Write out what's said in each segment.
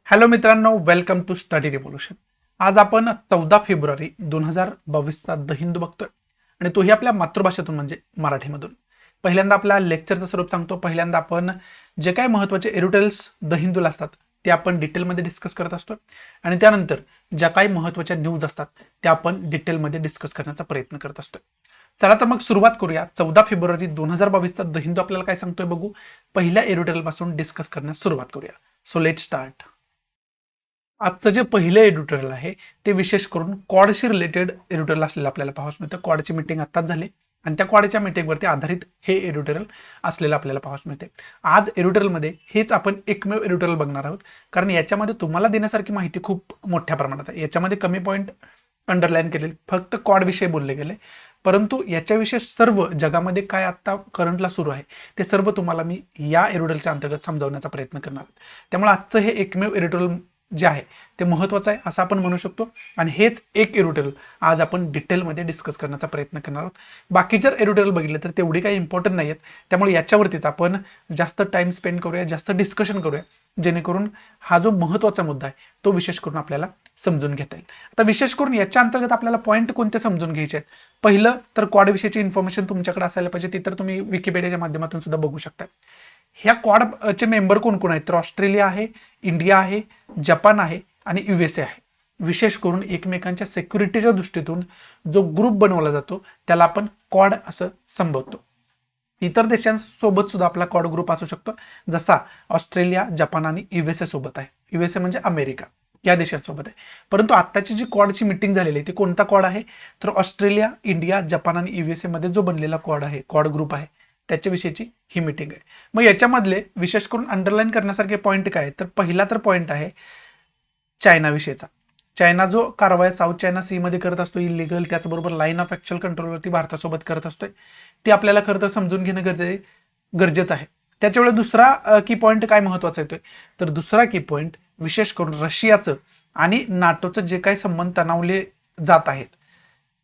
Hello मित्रांनो, welcome to study revolution. आज आपण 14 फेब्रुवारी 2022चा द हिंदू बघतोय आणि तोही आपल्या मातृभाषेतून म्हणजे मराठीमधून. पहिल्यांदा आपल्या लेक्चरचं स्वरूप सांगतो. पहिल्यांदा आपण जे काही महत्त्वाचे एडिटोरियल्स द हिंदूला असतात ते आपण डिटेलमध्ये डिस्कस करत असतो आणि त्यानंतर ज्या काही महत्त्वाच्या न्यूज असतात त्या आपण डिटेलमध्ये डिस्कस करण्याचा प्रयत्न करत असतो. चला तर मग सुरुवात करूया. 14 फेब्रुवारी 2022चा द हिंदू आपल्याला काय सांगतोय बघू. पहिल्या एडिटोरियल पासून डिस्कस करण्यास सुरुवात करूया. So let start. आजचं जे पहिलं एडिटोरियल आहे ते विशेष करून क्वाडशी रिलेटेड एडिटोरियल असलेलं आपल्याला पाहावयास मिळतं. क्वाडची मीटिंग आत्ताच झाली आणि त्या क्वाडच्या मीटिंगवरती आधारित हे एडिटोरियल असलेलं आपल्याला पाहावयास मिळते. आज एडिटोरियलमध्ये हेच आपण एकमेव एडिटोरियल बघणार आहोत, कारण याच्यामध्ये तुम्हाला देण्यासारखी माहिती खूप मोठ्या प्रमाणात आहे. याच्यामध्ये कमी पॉईंट अंडरलाईन केले, फक्त क्वाड विषयी बोलले गेले, परंतु याच्याविषयी सर्व जगामध्ये काय आता करंटला सुरू आहे ते सर्व तुम्हाला मी या एडिटोरियलच्या अंतर्गत समजावण्याचा प्रयत्न करणार आहे. त्यामुळे आजचं हे एकमेव एडिटोरियल जे आहे ते महत्त्वाचं आहे असं आपण म्हणू शकतो आणि हेच एक एडिटोरियल आज आपण डिटेलमध्ये डिस्कस करण्याचा प्रयत्न करणार आहोत. बाकी जर एडिटोरियल बघितले तर तेवढी काही इम्पॉर्टंट नाही आहेत, त्यामुळे याच्यावरतीच आपण जास्त टाइम स्पेंड करूया, जास्त डिस्कशन करूया, जेणेकरून हा जो महत्त्वाचा मुद्दा आहे तो विशेष करून आपल्याला समजून घेता येईल. आता विशेष करून याच्या अंतर्गत आपल्याला पॉईंट कोणते समजून घ्यायचे आहेत. पहिलं तर क्वाड विषयीची इन्फॉर्मेशन तुमच्याकडे असायला पाहिजे, ती तर तुम्ही विकिपीडियाच्या माध्यमातून सुद्धा बघू शकता. ह्या क्वाडचे मेंबर कोण कोण आहेत तर ऑस्ट्रेलिया आहे, इंडिया आहे, जपान आहे आणि USA आहे. विशेष करून एकमेकांच्या सिक्युरिटीच्या दृष्टीतून जो ग्रुप बनवला जातो त्याला आपण क्वाड असं संबोधतो. इतर देशांसोबत सुद्धा आपला क्वाड ग्रुप असू शकतो, जसा ऑस्ट्रेलिया, जपान आणि USA सोबत आहे. USA म्हणजे अमेरिका, या देशांसोबत आहे. परंतु आत्ताची जी क्वाडची मीटिंग झालेली आहे ती कोणता क्वाड आहे तर ऑस्ट्रेलिया, इंडिया, जपान आणि USA मध्ये जो बनलेला क्वाड आहे, क्वाड ग्रुप आहे, त्याच्याविषयीची ही मीटिंग आहे. मग याच्यामधले विशेष करून अंडरलाईन करण्यासारखे पॉईंट काय तर पहिला तर पॉईंट आहे चायनाविषयीचा. चायना जो कारवाई साऊथ चायना सी मध्ये करत असतो इलिगल, त्याचबरोबर लाईन ऑफ ऍक्च्युअल कंट्रोलवरती भारतासोबत करत असतोय, ते आपल्याला खरं तर समजून घेणं गरजेचं आहे. त्याच्यावेळी दुसरा की पॉईंट काय महत्वाचा येतोय तर दुसरा की पॉईंट विशेष करून रशियाचं आणि नाटोचं जे काही संबंध तणावले जात आहेत,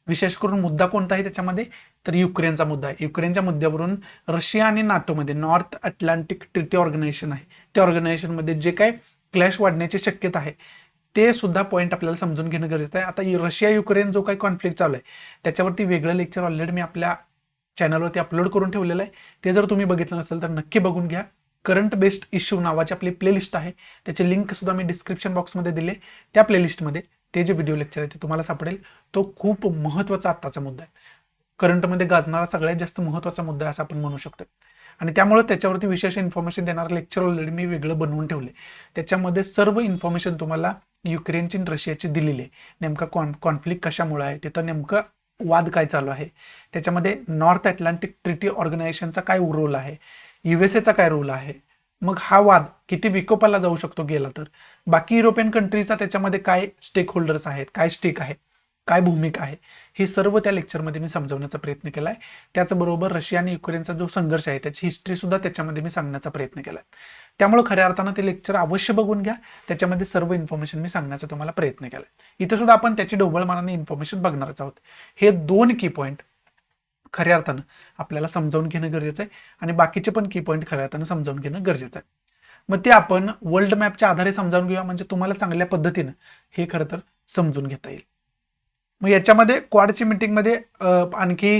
विशेष करून मुद्दा कोणता आहे त्याच्यामध्ये तर युक्रेनचा मुद्दा आहे. युक्रेनच्या मुद्द्यावरून रशिया आणि नाटोमध्ये नॉर्थ अटलांटिक ट्रिटी ऑर्गनायझेशन आहे, त्या ऑर्गनायझेशनमध्ये जे काही क्लॅश वाढण्याची शक्यता आहे ते सुद्धा पॉईंट आपल्याला समजून घेणं गरजेचं आहे. आता रशिया युक्रेन जो काही कॉन्फ्लिक्ट चालू आहे त्याच्यावरती वेगळं लेक्चर ऑलरेडी मी आपल्या चॅनलवरती अपलोड करून ठेवलेलं आहे. ते जर तुम्ही बघितलं नसेल तर नक्की बघून घ्या. करंट बेस्ड इश्यू नावाची आपली प्लेलिस्ट आहे, त्याची लिंक सुद्धा मी डिस्क्रिप्शन बॉक्समध्ये दिले. त्या प्लेलिस्टमध्ये ते जे व्हिडिओ लेक्चर आहे ते तुम्हाला सापडेल. तो खूप महत्त्वाचा आत्ताचा मुद्दा आहे, करंटमध्ये गाजणारा सगळ्यात जास्त महत्त्वाचा मुद्दा आहे असं आपण म्हणू शकतो. आणि त्यामुळे त्याच्यावरती विशेष इन्फॉर्मेशन देणारं लेक्चर ऑलरेडी मी वेगळं बनवून ठेवले. त्याच्यामध्ये सर्व इन्फॉर्मेशन तुम्हाला युक्रेनची आणि रशियाची दिलेली आहे. नेमका कॉन्फ्लिक्ट कशामुळे आहे, तिथं नेमकं वाद काय चालू आहे, त्याच्यामध्ये नॉर्थ अटलांटिक ट्रिटी ऑर्गनायझेशनचा काय रोल आहे, USAचा काय रोल आहे, मग हा वाद किती विकोपाला जाऊ शकतो गेला तर, बाकी युरोपियन कंट्रीचा त्याच्यामध्ये काय स्टेक होल्डर्स आहेत, काय स्टेक आहे, काय भूमिका आहे, हे सर्व त्या लेक्चरमध्ये मी समजवण्याचा प्रयत्न केला आहे. त्याचबरोबर रशिया आणि युक्रेनचा जो संघर्ष आहे त्याची हिस्ट्री सुद्धा त्याच्यामध्ये मी सांगण्याचा प्रयत्न केला आहे. त्यामुळे खऱ्या अर्थानं ते लेक्चर अवश्य बघून घ्या, त्याच्यामध्ये सर्व इन्फॉर्मेशन मी सांगण्याचा तुम्हाला प्रयत्न केला आहे. इथे सुद्धा आपण त्याची ढोबळमानाने इन्फॉर्मेशन बघणारच आहोत. हे दोन की पॉईंट खऱ्या अर्थानं आपल्याला समजावून घेणं गरजेचं आहे आणि बाकीचे पण की पॉईंट खऱ्या अर्थानं समजावून घेणं गरजेचं आहे. मग ते आपण वर्ल्ड मॅपच्या आधारे समजावून घेऊया, म्हणजे तुम्हाला चांगल्या पद्धतीनं हे खरं तर समजून घेता येईल. मग याच्यामध्ये क्वाडची मीटिंगमध्ये आणखी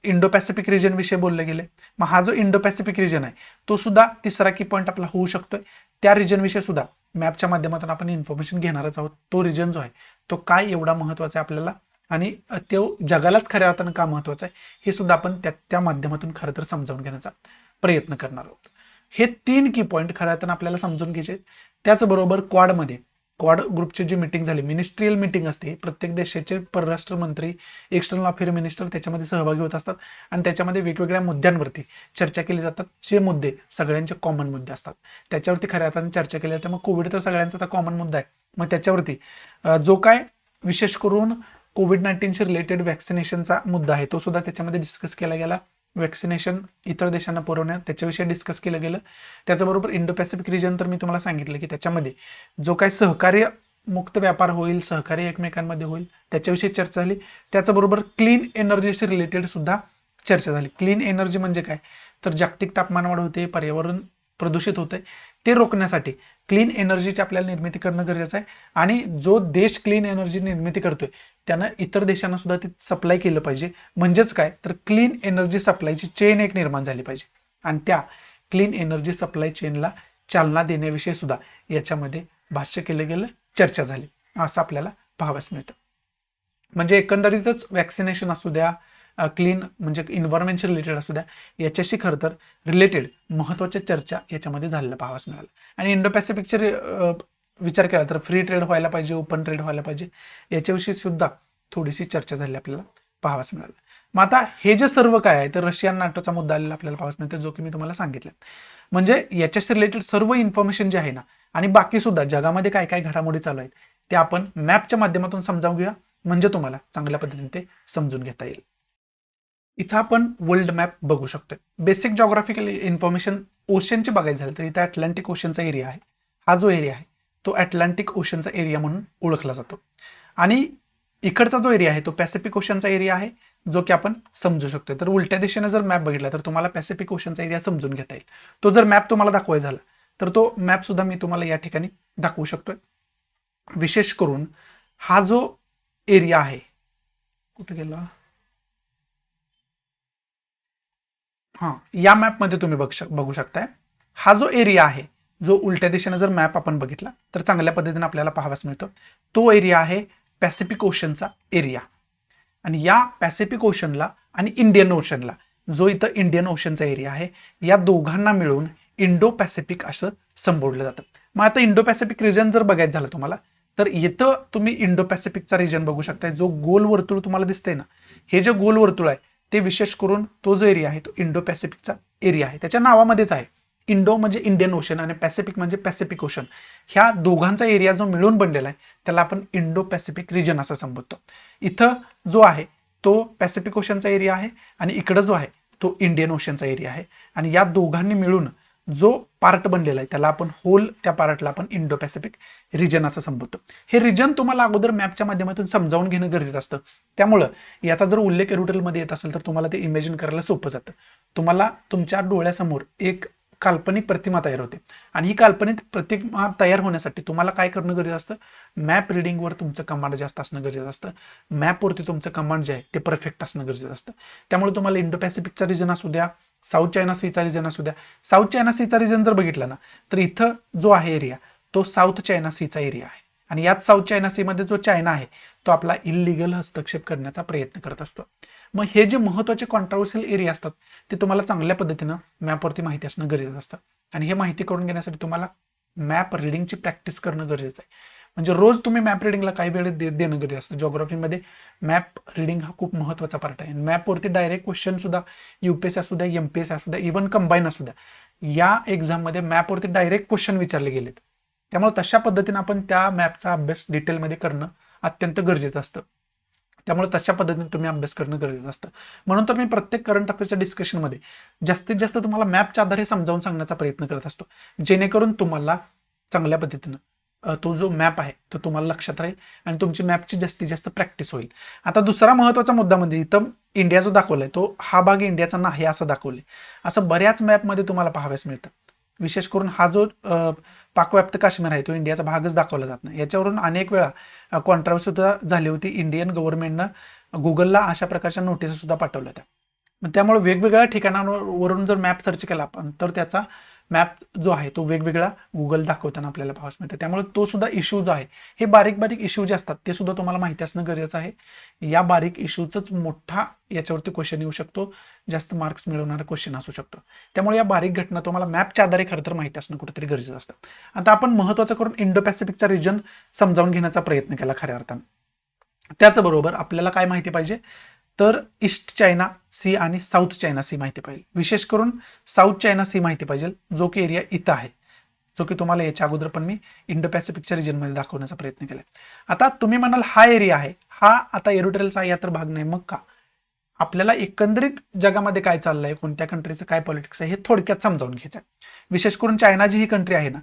इंडो पॅसिफिक रिजन विषयी बोलले गेले. मग हा जो इंडो पॅसिफिक रिजन आहे तो सुद्धा तिसरा की पॉईंट आपला होऊ शकतोय. त्या रिजन विषयी सुद्धा मॅपच्या माध्यमातून आपण इन्फॉर्मेशन घेणारच आहोत. तो रिजन जो आहे तो काय एवढा महत्वाचा आहे आपल्याला आणि तो जगालाच खऱ्या अर्थानं का महत्वाचा आहे हे सुद्धा आपण त्या माध्यमातून खरं तर समजावून घेण्याचा प्रयत्न करणार आहोत. हे 3 की पॉईंट खऱ्या अर्थानं आपल्याला समजून घ्यायचे आहेत. त्याचबरोबर क्वाड ग्रुपची जी मीटिंग झाली, मिनिस्ट्रियल मीटिंग असते, प्रत्येक देशाचे परराष्ट्र मंत्री, एक्सटर्नल अफेअर मिनिस्टर त्याच्यामध्ये सहभागी होत असतात आणि त्याच्यामध्ये वेगवेगळ्या मुद्द्यांवरती चर्चा केली जातात. जे मुद्दे सगळ्यांचे कॉमन मुद्दे असतात त्याच्यावरती खऱ्या अर्थाने चर्चा केली जाते. मग कोविड तर सगळ्यांचा कॉमन मुद्दा आहे, मग त्याच्यावरती जो काय विशेष करून कोविड-19शी रिलेटेड वॅक्सिनेशनचा मुद्दा आहे तो सुद्धा त्याच्यामध्ये डिस्कस केला गेला. वॅक्सिनेशन इतर देशांना पुरवण्यात त्याच्याविषयी डिस्कस केलं गेलं. त्याचबरोबर इंडो पॅसिफिक रिजन तर मी तुम्हाला सांगितलं की त्याच्यामध्ये जो काही सहकार्य मुक्त व्यापार होईल, सहकार्य एकमेकांमध्ये होईल, त्याच्याविषयी चर्चा झाली. त्याचबरोबर क्लीन एनर्जीशी रिलेटेड सुद्धा चर्चा झाली. क्लीन एनर्जी म्हणजे काय तर जागतिक तापमानवाढ होते, पर्यावरण प्रदूषित होते, ते रोखण्यासाठी क्लीन एनर्जीची आपल्याला निर्मिती करणं गरजेचं आहे आणि जो देश क्लीन एनर्जी निर्मिती करतोय त्यानं इतर देशांना सुद्धा ते सप्लाय केलं पाहिजे. म्हणजेच काय तर क्लीन एनर्जी सप्लायची चेन एक निर्माण झाली पाहिजे आणि त्या क्लीन एनर्जी सप्लाय चेनला चालना देण्याविषयी सुद्धा याच्यामध्ये भाष्य केलं गेलं, चर्चा झाली असं आपल्याला पाहावयास मिळतं. म्हणजे एकंदरीतच वॅक्सिनेशन असू द्या, क्लीन म्हणजे इन्व्हायरमेंटशी रिलेटेड असू द्या, याच्याशी खरं तर रिलेटेड महत्त्वाच्या चर्चा याच्यामध्ये झालेल्या पाहावयास मिळाल्या. आणि इंडो पॅसिफिकचे विचार केला तर फ्री ट्रेड व्हायला पाहिजे, ओपन ट्रेड व्हायला पाहिजे, याच्याविषयी सुद्धा थोडीशी चर्चा झाली आपल्याला पाहावयास मिळाली. मग आता हे जे सर्व काय आहे तर रशिया आणि नाटोचा मुद्दा आलेला आपल्याला पाहावयास मिळतो, जो की मी तुम्हाला सांगितलं. म्हणजे याच्याशी रिलेटेड सर्व इन्फॉर्मेशन जे आहे ना आणि बाकी सुद्धा जगामध्ये काय काय घडामोडी चालू आहेत ते आपण मॅपच्या माध्यमातून समजावून घेऊया, म्हणजे तुम्हाला चांगल्या पद्धतीने ते समजून घेता येईल. इथं आपण वर्ल्ड मॅप बघू शकतोय. बेसिक जॉग्राफिकल इन्फॉर्मेशन ओशनची बघायचं झालं तर इथं अटलांटिक ओशनचा एरिया आहे. हा जो एरिया आहे तो अटलांटिक ओशनचा एरिया म्हणून ओळखला जातो आणि इकडचा जो एरिया आहे तो पॅसिफिक ओशनचा एरिया आहे, जो की आपण समजू शकतोय. तर उलट्या दिशेने जर मॅप बघितला तर तुम्हाला पॅसिफिक ओशनचा एरिया समजून घेता येईल. तो जर मॅप तुम्हाला दाखवायचा झाला तर तो मॅप सुद्धा मी तुम्हाला या ठिकाणी दाखवू शकतोय. विशेष करून हा जो एरिया आहे, कुठे गेला, हां, या मॅपमध्ये तुम्ही बघू शकताय. हा जो एरिया आहे, जो उलट्या दिशेने जर मॅप आपण बघितला तर चांगल्या पद्धतीने आपल्याला पाहावयास मिळतो. तो एरिया आहे पॅसिफिक ओशनचा एरिया आणि या पॅसिफिक ओशनला आणि इंडियन ओशनला, जो इथं इंडियन ओशनचा एरिया आहे, या दोघांना मिळून इंडो पॅसिफिक असं संबोधलं जातं. मग आता इंडो पॅसिफिक रिजन जर बघायचं झालं तुम्हाला तर इथं तुम्ही इंडो पॅसिफिकचा रिजन बघू शकताय. जो गोल वर्तुळ तुम्हाला दिसतंय ना, हे जे गोल वर्तुळ आहे ते विशेष करून तो जो एरिया आहे तो इंडो पॅसिफिकचा एरिया आहे. त्याच्या नावामध्येच आहे. इंडो म्हणजे इंडियन ओशन आणि पॅसिफिक म्हणजे पॅसिफिक ओशन. ह्या दोघांचा एरिया जो मिळून बनलेला आहे त्याला आपण इंडो पॅसिफिक रिजन असं संबोधतो. इथं जो आहे तो पॅसिफिक ओशनचा एरिया आहे आणि इकडं जो आहे तो इंडियन ओशनचा एरिया आहे आणि या दोघांनी मिळून जो पार्ट बनलेला आहे त्याला आपण होल, त्या पार्टला आपण इंडो पॅसिफिक रिजन असं संबोधतो. हे रिजन तुम्हाला अगोदर मॅपच्या माध्यमातून समजावून घेणं गरजेचं असतं. त्यामुळं याचा जर उल्लेख एरोटेलमध्ये येत असेल तर तुम्हाला ते इमॅजिन करायला सोपं जातं. तुम्हाला तुमच्या डोळ्यासमोर एक काल्पनिक प्रतिमा तयार होते आणि ही काल्पनिक प्रतिमा तयार होण्यासाठी तुम्हाला काय करणं गरजेचं असतं, मॅप रिडिंगवर तुमचं कमांड जास्त असणं गरजेचं असतं. मॅपवरती तुमचं कमांड जे आहे ते परफेक्ट असणं गरजेचं असतं. त्यामुळे तुम्हाला इंडो पॅसिफिकचा रिजन असू द्या, साऊथ चायना सीचा रिजन असू द्या. साऊथ चायना सीचा रिजन जर बघितला ना तर इथं जो आहे एरिया तो साऊथ चायना सीचा एरिया आहे आणि याच साऊथ चायना सीमध्ये जो चायना आहे तो आपला इलिगल हस्तक्षेप करण्याचा प्रयत्न करत असतो. मग हे जे महत्त्वाचे कॉन्ट्रोवर्शियल एरिया असतात ते तुम्हाला चांगल्या पद्धतीनं मॅपवरती माहिती असणं गरजेचं असतं आणि हे माहिती करून घेण्यासाठी तुम्हाला मॅप रिडिंगची प्रॅक्टिस करणं गरजेचं आहे. म्हणजे रोज तुम्ही मॅप रिडिंगला काही वेळ देणं गरजेचं असतं. जॉग्राफीमध्ये मॅप रिडिंग हा खूप महत्त्वाचा पार्ट आहे. मॅपवरती डायरेक्ट क्वेश्चन सुद्धा UPSC असू द्या, MPSC असू द्या, इव्हन कंबाईन असू द्या, या एक्झाममध्ये मॅपवरती डायरेक्ट क्वेश्चन विचारले गेलेत. त्यामुळे तशा पद्धतीने आपण त्या मॅपचा अभ्यास डिटेलमध्ये करणं अत्यंत गरजेचं असतं. त्यामुळे तशा पद्धतीने तुम्ही अभ्यास करणं गरजेचं असतं. म्हणून तर मी प्रत्येक करंट अफेअर्सच्या डिस्कशनमध्ये जास्तीत जास्त तुम्हाला मॅपच्या आधारे समजावून सांगण्याचा प्रयत्न करत असतो, जेणेकरून तुम्हाला चांगल्या पद्धतीनं तो जो मॅप आहे तो तुम्हाला लक्षात राहील आणि तुमची मॅपची जास्तीत जास्त प्रॅक्टिस होईल. आता दुसरा महत्त्वाचा मुद्दा म्हणजे इथं इंडिया जो दाखवलाय तो हा भाग इंडियाचा नाही असं दाखवलंय. असं बऱ्याच मॅपमध्ये तुम्हाला पाहाव्यास मिळतं. विशेष करून हा जो पाकव्याप्त काश्मीर आहे तो इंडियाचा भागच दाखवला जात नाही. याच्यावरून अनेक वेळा कॉन्ट्रोवर्सी सुद्धा झाली होती. इंडियन गव्हर्नमेंटनं गुगलला अशा प्रकारच्या नोटीस सुद्धा पाठवल्या होत्या. मग त्यामुळे वेगवेगळ्या ठिकाणांवरून जर मॅप सर्च केला आपण तर त्याचा मॅप जो आहे तो वेगवेगळा गुगल दाखवताना आपल्याला पाहावयास मिळतं. त्यामुळे तो सुद्धा इश्यू जो आहे, हे बारीक बारीक इश्यू जे असतात ते सुद्धा तुम्हाला माहिती असणं गरजेचं आहे. या बारीक इश्यूचाच मोठा याच्यावरती क्वेश्चन येऊ शकतो, जास्त मार्क्स मिळवणारा क्वेश्चन असू शकतो. त्यामुळे या बारीक घटना तुम्हाला मॅपच्या आधारे खरं तर माहिती असणं कुठेतरी गरजेचं असतं. आता आपण महत्त्वाचं करून इंडो पॅसिफिकचा रिजन समजावून घेण्याचा प्रयत्न केला खऱ्या अर्थानं. त्याचबरोबर आपल्याला काय माहिती पाहिजे तर ईस्ट चायना सी आणि साऊथ चायना सी माहिती पाहिजे. विशेष करून साऊथ चायना सी माहिती पाहिजे, जो की एरिया इथं आहे, जो की तुम्हाला याच्या अगोदर पण मी इंडो पॅसिफिकच्या रिजनमध्ये दाखवण्याचा प्रयत्न केला. आता तुम्ही म्हणाल हा एरिया आहे, हा आता एरोटेलचा या तर भाग नाही, मग का? आपल्याला एकंदरीत जगामध्ये काय चाललंय, कोणत्या कंट्रीचं काय पॉलिटिक्स आहे हे थोडक्यात समजावून घ्यायचं आहे. विशेष करून चायना जी ही कंट्री आहे ना,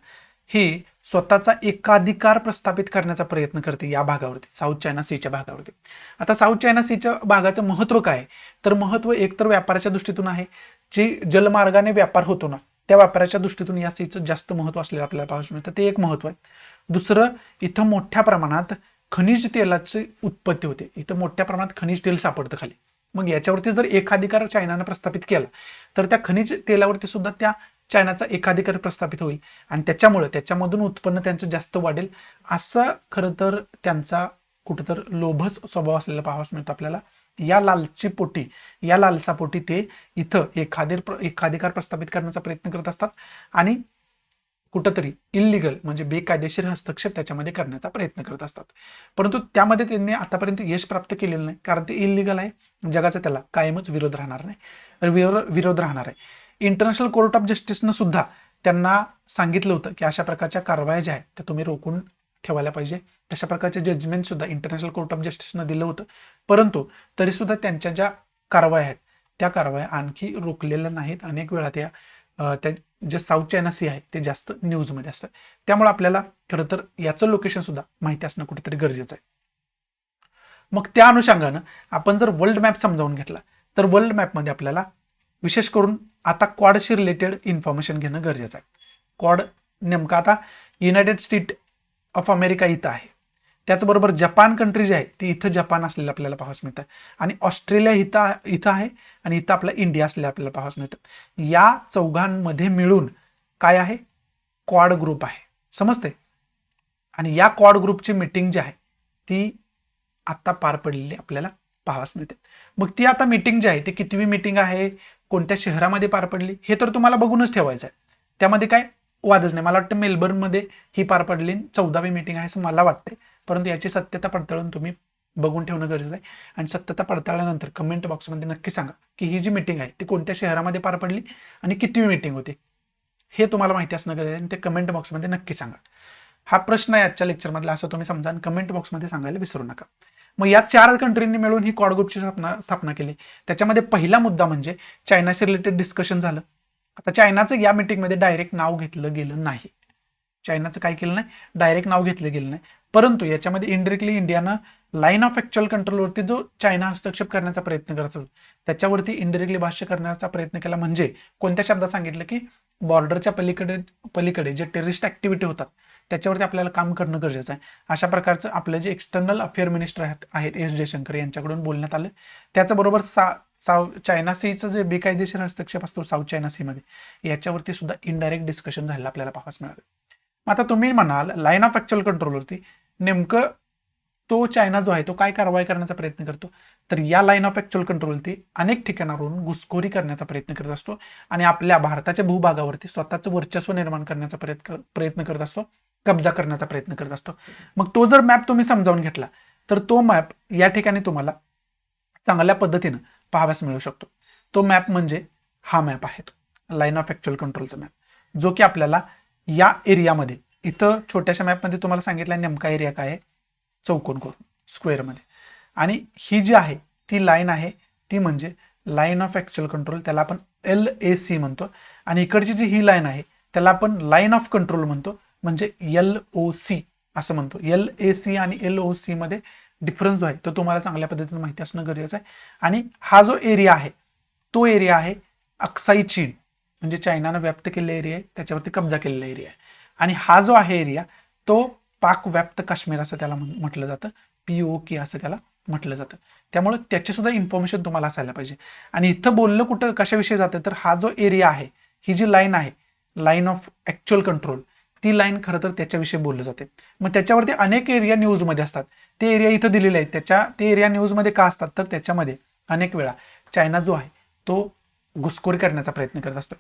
ही स्वतःचा एकाधिकार प्रस्थापित करण्याचा प्रयत्न करते या भागावरती, साऊथ चायना सीच्या भागावरती. आता साऊथ चायना सीच्या भागाचं महत्त्व काय, तर महत्त्व एकतर व्यापाराच्या दृष्टीतून आहे. जी जलमार्गाने व्यापार होतो ना त्या व्यापाराच्या दृष्टीतून या सीचं जास्त महत्व असलेलं आपल्याला पाहायला मिळतं, ते एक महत्व आहे. दुसरं, इथं मोठ्या प्रमाणात खनिज तेलाची उत्पत्ती होते, इथं मोठ्या प्रमाणात खनिज तेल सापडतं खाली. मग याच्यावरती जर एकाधिकार चायनानं प्रस्थापित केला तर त्या खनिज तेलावरती सुद्धा त्या चायनाचा एकाधिकार प्रस्थापित होईल आणि त्याच्यामुळे त्याच्यामधून उत्पन्न त्यांचं जास्त वाढेल. असं खरं तर त्यांचा कुठंतर लोभस स्वभाव असलेला पाहावयास मिळतो आपल्याला. या लालचीपोटी, या लालसापोटी ते इथं एकाधिकार प्रस्थापित करण्याचा प्रयत्न करत असतात आणि कुठंतरी इल्लीगल म्हणजे बेकायदेशीर हस्तक्षेप त्याच्यामध्ये करण्याचा प्रयत्न करत असतात. परंतु त्यामध्ये त्यांनी आतापर्यंत यश प्राप्त केलेलं नाही, कारण ते इल्लीगल आहे. जगाचा त्याला कायमच विरोध राहणार नाही, विरोध राहणार आहे. इंटरनॅशनल कोर्ट ऑफ जस्टिसनं सुद्धा त्यांना सांगितलं होतं की अशा प्रकारच्या कारवाया ज्या आहेत त्या तुम्ही रोखून ठेवायला पाहिजे. तशा प्रकारचे जजमेंट सुद्धा इंटरनॅशनल कोर्ट ऑफ जस्टिसनं दिलं होतं. परंतु तरी सुद्धा त्यांच्या ज्या कारवाया आहेत त्या कारवाया आणखी रोखलेल्या नाहीत. अनेक वेळा त्या जे साऊथ चायना सी आहे ते जास्त न्यूजमध्ये असतं. त्यामुळे आपल्याला खरं तर याचं लोकेशन सुद्धा माहिती असणं कुठेतरी गरजेचं आहे. मग त्या अनुषंगानं आपण जर वर्ल्ड मॅप समजावून घेतला तर वर्ल्ड मॅपमध्ये आपल्याला विशेष करून आता क्वाडशी रिलेटेड इन्फॉर्मेशन घेणं गरजेचं आहे. क्वाड नेमका आता युनायटेड स्टेट ऑफ अमेरिका इथं आहे, त्याचबरोबर जपान कंट्री जी आहे ती इथं जपान असलेलं आपल्याला पाहावयास मिळतं आणि ऑस्ट्रेलिया इथं आहे आणि इथं आपला इंडिया असलेलं आपल्याला पाहावयास मिळतं. या चौघांमध्ये मिळून काय आहे, क्वाड ग्रुप आहे, समजते. आणि या क्वाड ग्रुपची मीटिंग जी आहे ती आता पार पडलेली आपल्याला पाहावयास मिळते. मग ती आता मीटिंग जी आहे ती कितवी मीटिंग आहे, कोणत्या शहरामध्ये पार पडली हे तर तुम्हाला बघूनच ठेवायचं आहे. त्यामध्ये काय वादच नाही. मला वाटतं मेलबर्नमध्ये ही पार पडली 14वी मीटिंग आहे असं मला वाटते, परंतु याची सत्यता पडताळून तुम्ही बघून ठेवणं गरजेचं आहे. आणि सत्यता पडताळल्यानंतर कमेंट बॉक्समध्ये नक्की सांगा की ही जी मीटिंग आहे ती कोणत्या शहरामध्ये पार पडली आणि कितवी मीटिंग होती, हे तुम्हाला माहिती असणं गरजेचं आहे आणि ते कमेंट बॉक्समध्ये नक्की सांगा. हा प्रश्न आहे आजच्या लेक्चरमधला, असं तुम्ही समजा आणि कमेंट बॉक्समध्ये सांगायला विसरू नका. मग या 4 कंट्रींनी मिळून ही क्वाड ग्रुपची स्थापना केली. त्याच्यामध्ये पहिला मुद्दा म्हणजे चायनाशी रिलेटेड डिस्कशन झालं. आता चायनाचं या मीटिंगमध्ये डायरेक्ट नाव घेतलं गेलं नाही, चायनाचं काय केलं नाही, डायरेक्ट नाव घेतलं गेलं नाही. परंतु याच्यामध्ये इनडायरेक्टली इंडियानं लाईन ऑफ ऍक्च्युअल कंट्रोलवरती जो चायना हस्तक्षेप करण्याचा प्रयत्न करत होता त्याच्यावरती इनडायरेक्टली भाष्य करण्याचा प्रयत्न केला. म्हणजे कोणत्या शब्दात सांगितलं की बॉर्डरच्या पलीकडे जे टेररिस्ट ऍक्टिव्हिटी होतात त्याच्यावरती आपल्याला काम करणं गरजेचं आहे. अशा प्रकारचं आपले जे एक्सटर्नल अफेअर मिनिस्टर आहेत एस जयशंकर यांच्याकडून बोलण्यात आलं. त्याचबरोबर चायना सीचं जे बेकायदेशीर हस्तक्षेप असतो साऊथ चायना सीमध्ये याच्यावरती सुद्धा इनडायरेक्ट डिस्कशन झालेलं आपल्याला पाहावयास मिळालं. आता तुम्ही म्हणाल लाईन ऑफ ऍक्च्युअल कंट्रोलवरती नेमकं तो चायना जो आहे तो काय कारवाई करण्याचा प्रयत्न करतो, तर या लाईन ऑफ ऍक्च्युअल कंट्रोलवरती अनेक ठिकाणावरून घुसखोरी करण्याचा प्रयत्न करत असतो आणि आपल्या भारताच्या भूभागावरती स्वतःचं वर्चस्व निर्माण करण्याचा प्रयत्न करत असतो, कब्जा करण्याचा प्रयत्न करत असतो. मग तो जर मॅप तुम्ही समजावून घेतला तर तो मॅप या ठिकाणी तुम्हाला चांगल्या पद्धतीनं पाहाव्यास मिळू शकतो. तो मॅप म्हणजे हा मॅप आहे, तो लाईन ऑफ ऍक्च्युअल कंट्रोलचा मॅप, जो की आपल्याला या एरियामध्ये इथं छोट्याशा मॅपमध्ये तुम्हाला सांगितलं नेमका एरिया काय आहे, चौकोन करून स्क्वेअरमध्ये. आणि ही जी आहे ती लाईन आहे ती म्हणजे लाईन ऑफ ऍक्च्युअल कंट्रोल, त्याला आपण LAC म्हणतो. आणि इकडची जी ही लाईन आहे त्याला आपण लाईन ऑफ कंट्रोल म्हणतो, म्हणजे LOC असं म्हणतो. LAC आणि LOC मध्ये डिफरन्स जो आहे तो तुम्हाला चांगल्या पद्धतीने माहिती असणं गरजेचं आहे. आणि हा जो एरिया आहे तो एरिया आहे अक्साई चीन, म्हणजे चायनानं व्याप्त केलेला एरिया आहे, त्याच्यावरती कब्जा केलेला एरिया आहे. आणि हा जो आहे एरिया तो पाक व्याप्त काश्मीर असं त्याला म्हटलं जातं, POK असं त्याला म्हटलं जातं. त्यामुळे त्याची सुद्धा इन्फॉर्मेशन तुम्हाला असायला पाहिजे. आणि इथं बोललं कुठं कशाविषयी जातं, तर हा जो एरिया आहे ही जी लाईन आहे लाईन ऑफ ऍक्च्युअल कंट्रोल, ती लाईन खरं तर त्याच्याविषयी बोललं जाते. मग त्याच्यावरती अनेक एरिया न्यूजमध्ये असतात, ते एरिया इथं दिलेले आहेत. ते एरिया न्यूजमध्ये का असतात, तर त्याच्यामध्ये अनेक वेळा चायना जो आहे तो घुसखोरी करण्याचा प्रयत्न करत असतो.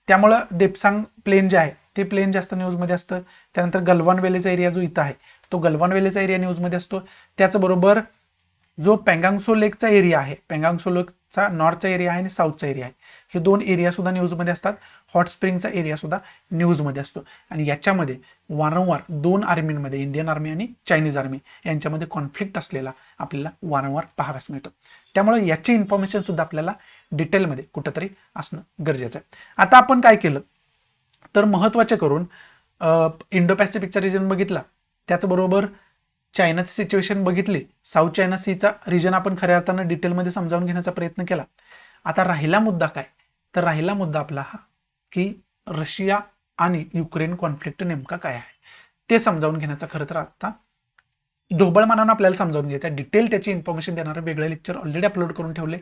त्यामुळं देप्सांग प्लेन जे आहे ते प्लेन जास्त न्यूजमध्ये असतं. त्यानंतर गलवान व्हॅलीचा एरिया जो इथं आहे तो गलवान व्हॅलीचा एरिया न्यूजमध्ये असतो. त्याचबरोबर जो पेंगांगसो लेकचा एरिया आहे, पेंगांगसो लेकचा नॉर्थचा एरिया आहे आणि साऊथचा एरिया आहे, हे 2 एरिया सुद्धा न्यूजमध्ये असतात. हॉट स्प्रिंगचा एरिया सुद्धा न्यूजमध्ये असतो. आणि याच्यामध्ये वारंवार 2 आर्मीमध्ये, इंडियन आर्मी आणि चायनीज आर्मी यांच्यामध्ये कॉन्फ्लिक्ट असलेला आपल्याला वारंवार पाहाव्यास मिळतो. त्यामुळे याची इन्फॉर्मेशन सुद्धा आपल्याला डिटेलमध्ये कुठंतरी असणं गरजेचं आहे. आता आपण काय केलं तर महत्त्वाचे करून इंडो पॅसिफिकचा रिजन बघितला, त्याचबरोबर चायनाची सिच्युएशन बघितली, साऊथ चायना सीचा रिजन आपण खऱ्या अर्थानं डिटेलमध्ये समजावून घेण्याचा प्रयत्न केला. आता राहिला मुद्दा काय, तर राहिला मुद्दा आपला हा की रशिया आणि युक्रेन कॉन्फ्लिक्ट नेमका काय आहे ते समजावून घेण्याचा खरं तर आता ढोबळमानानं आपल्याला समजावून घ्यायचं. डिटेल त्याची इन्फॉर्मेशन देणारं वेगळं लेक्चर ऑलरेडी अपलोड करून ठेवले.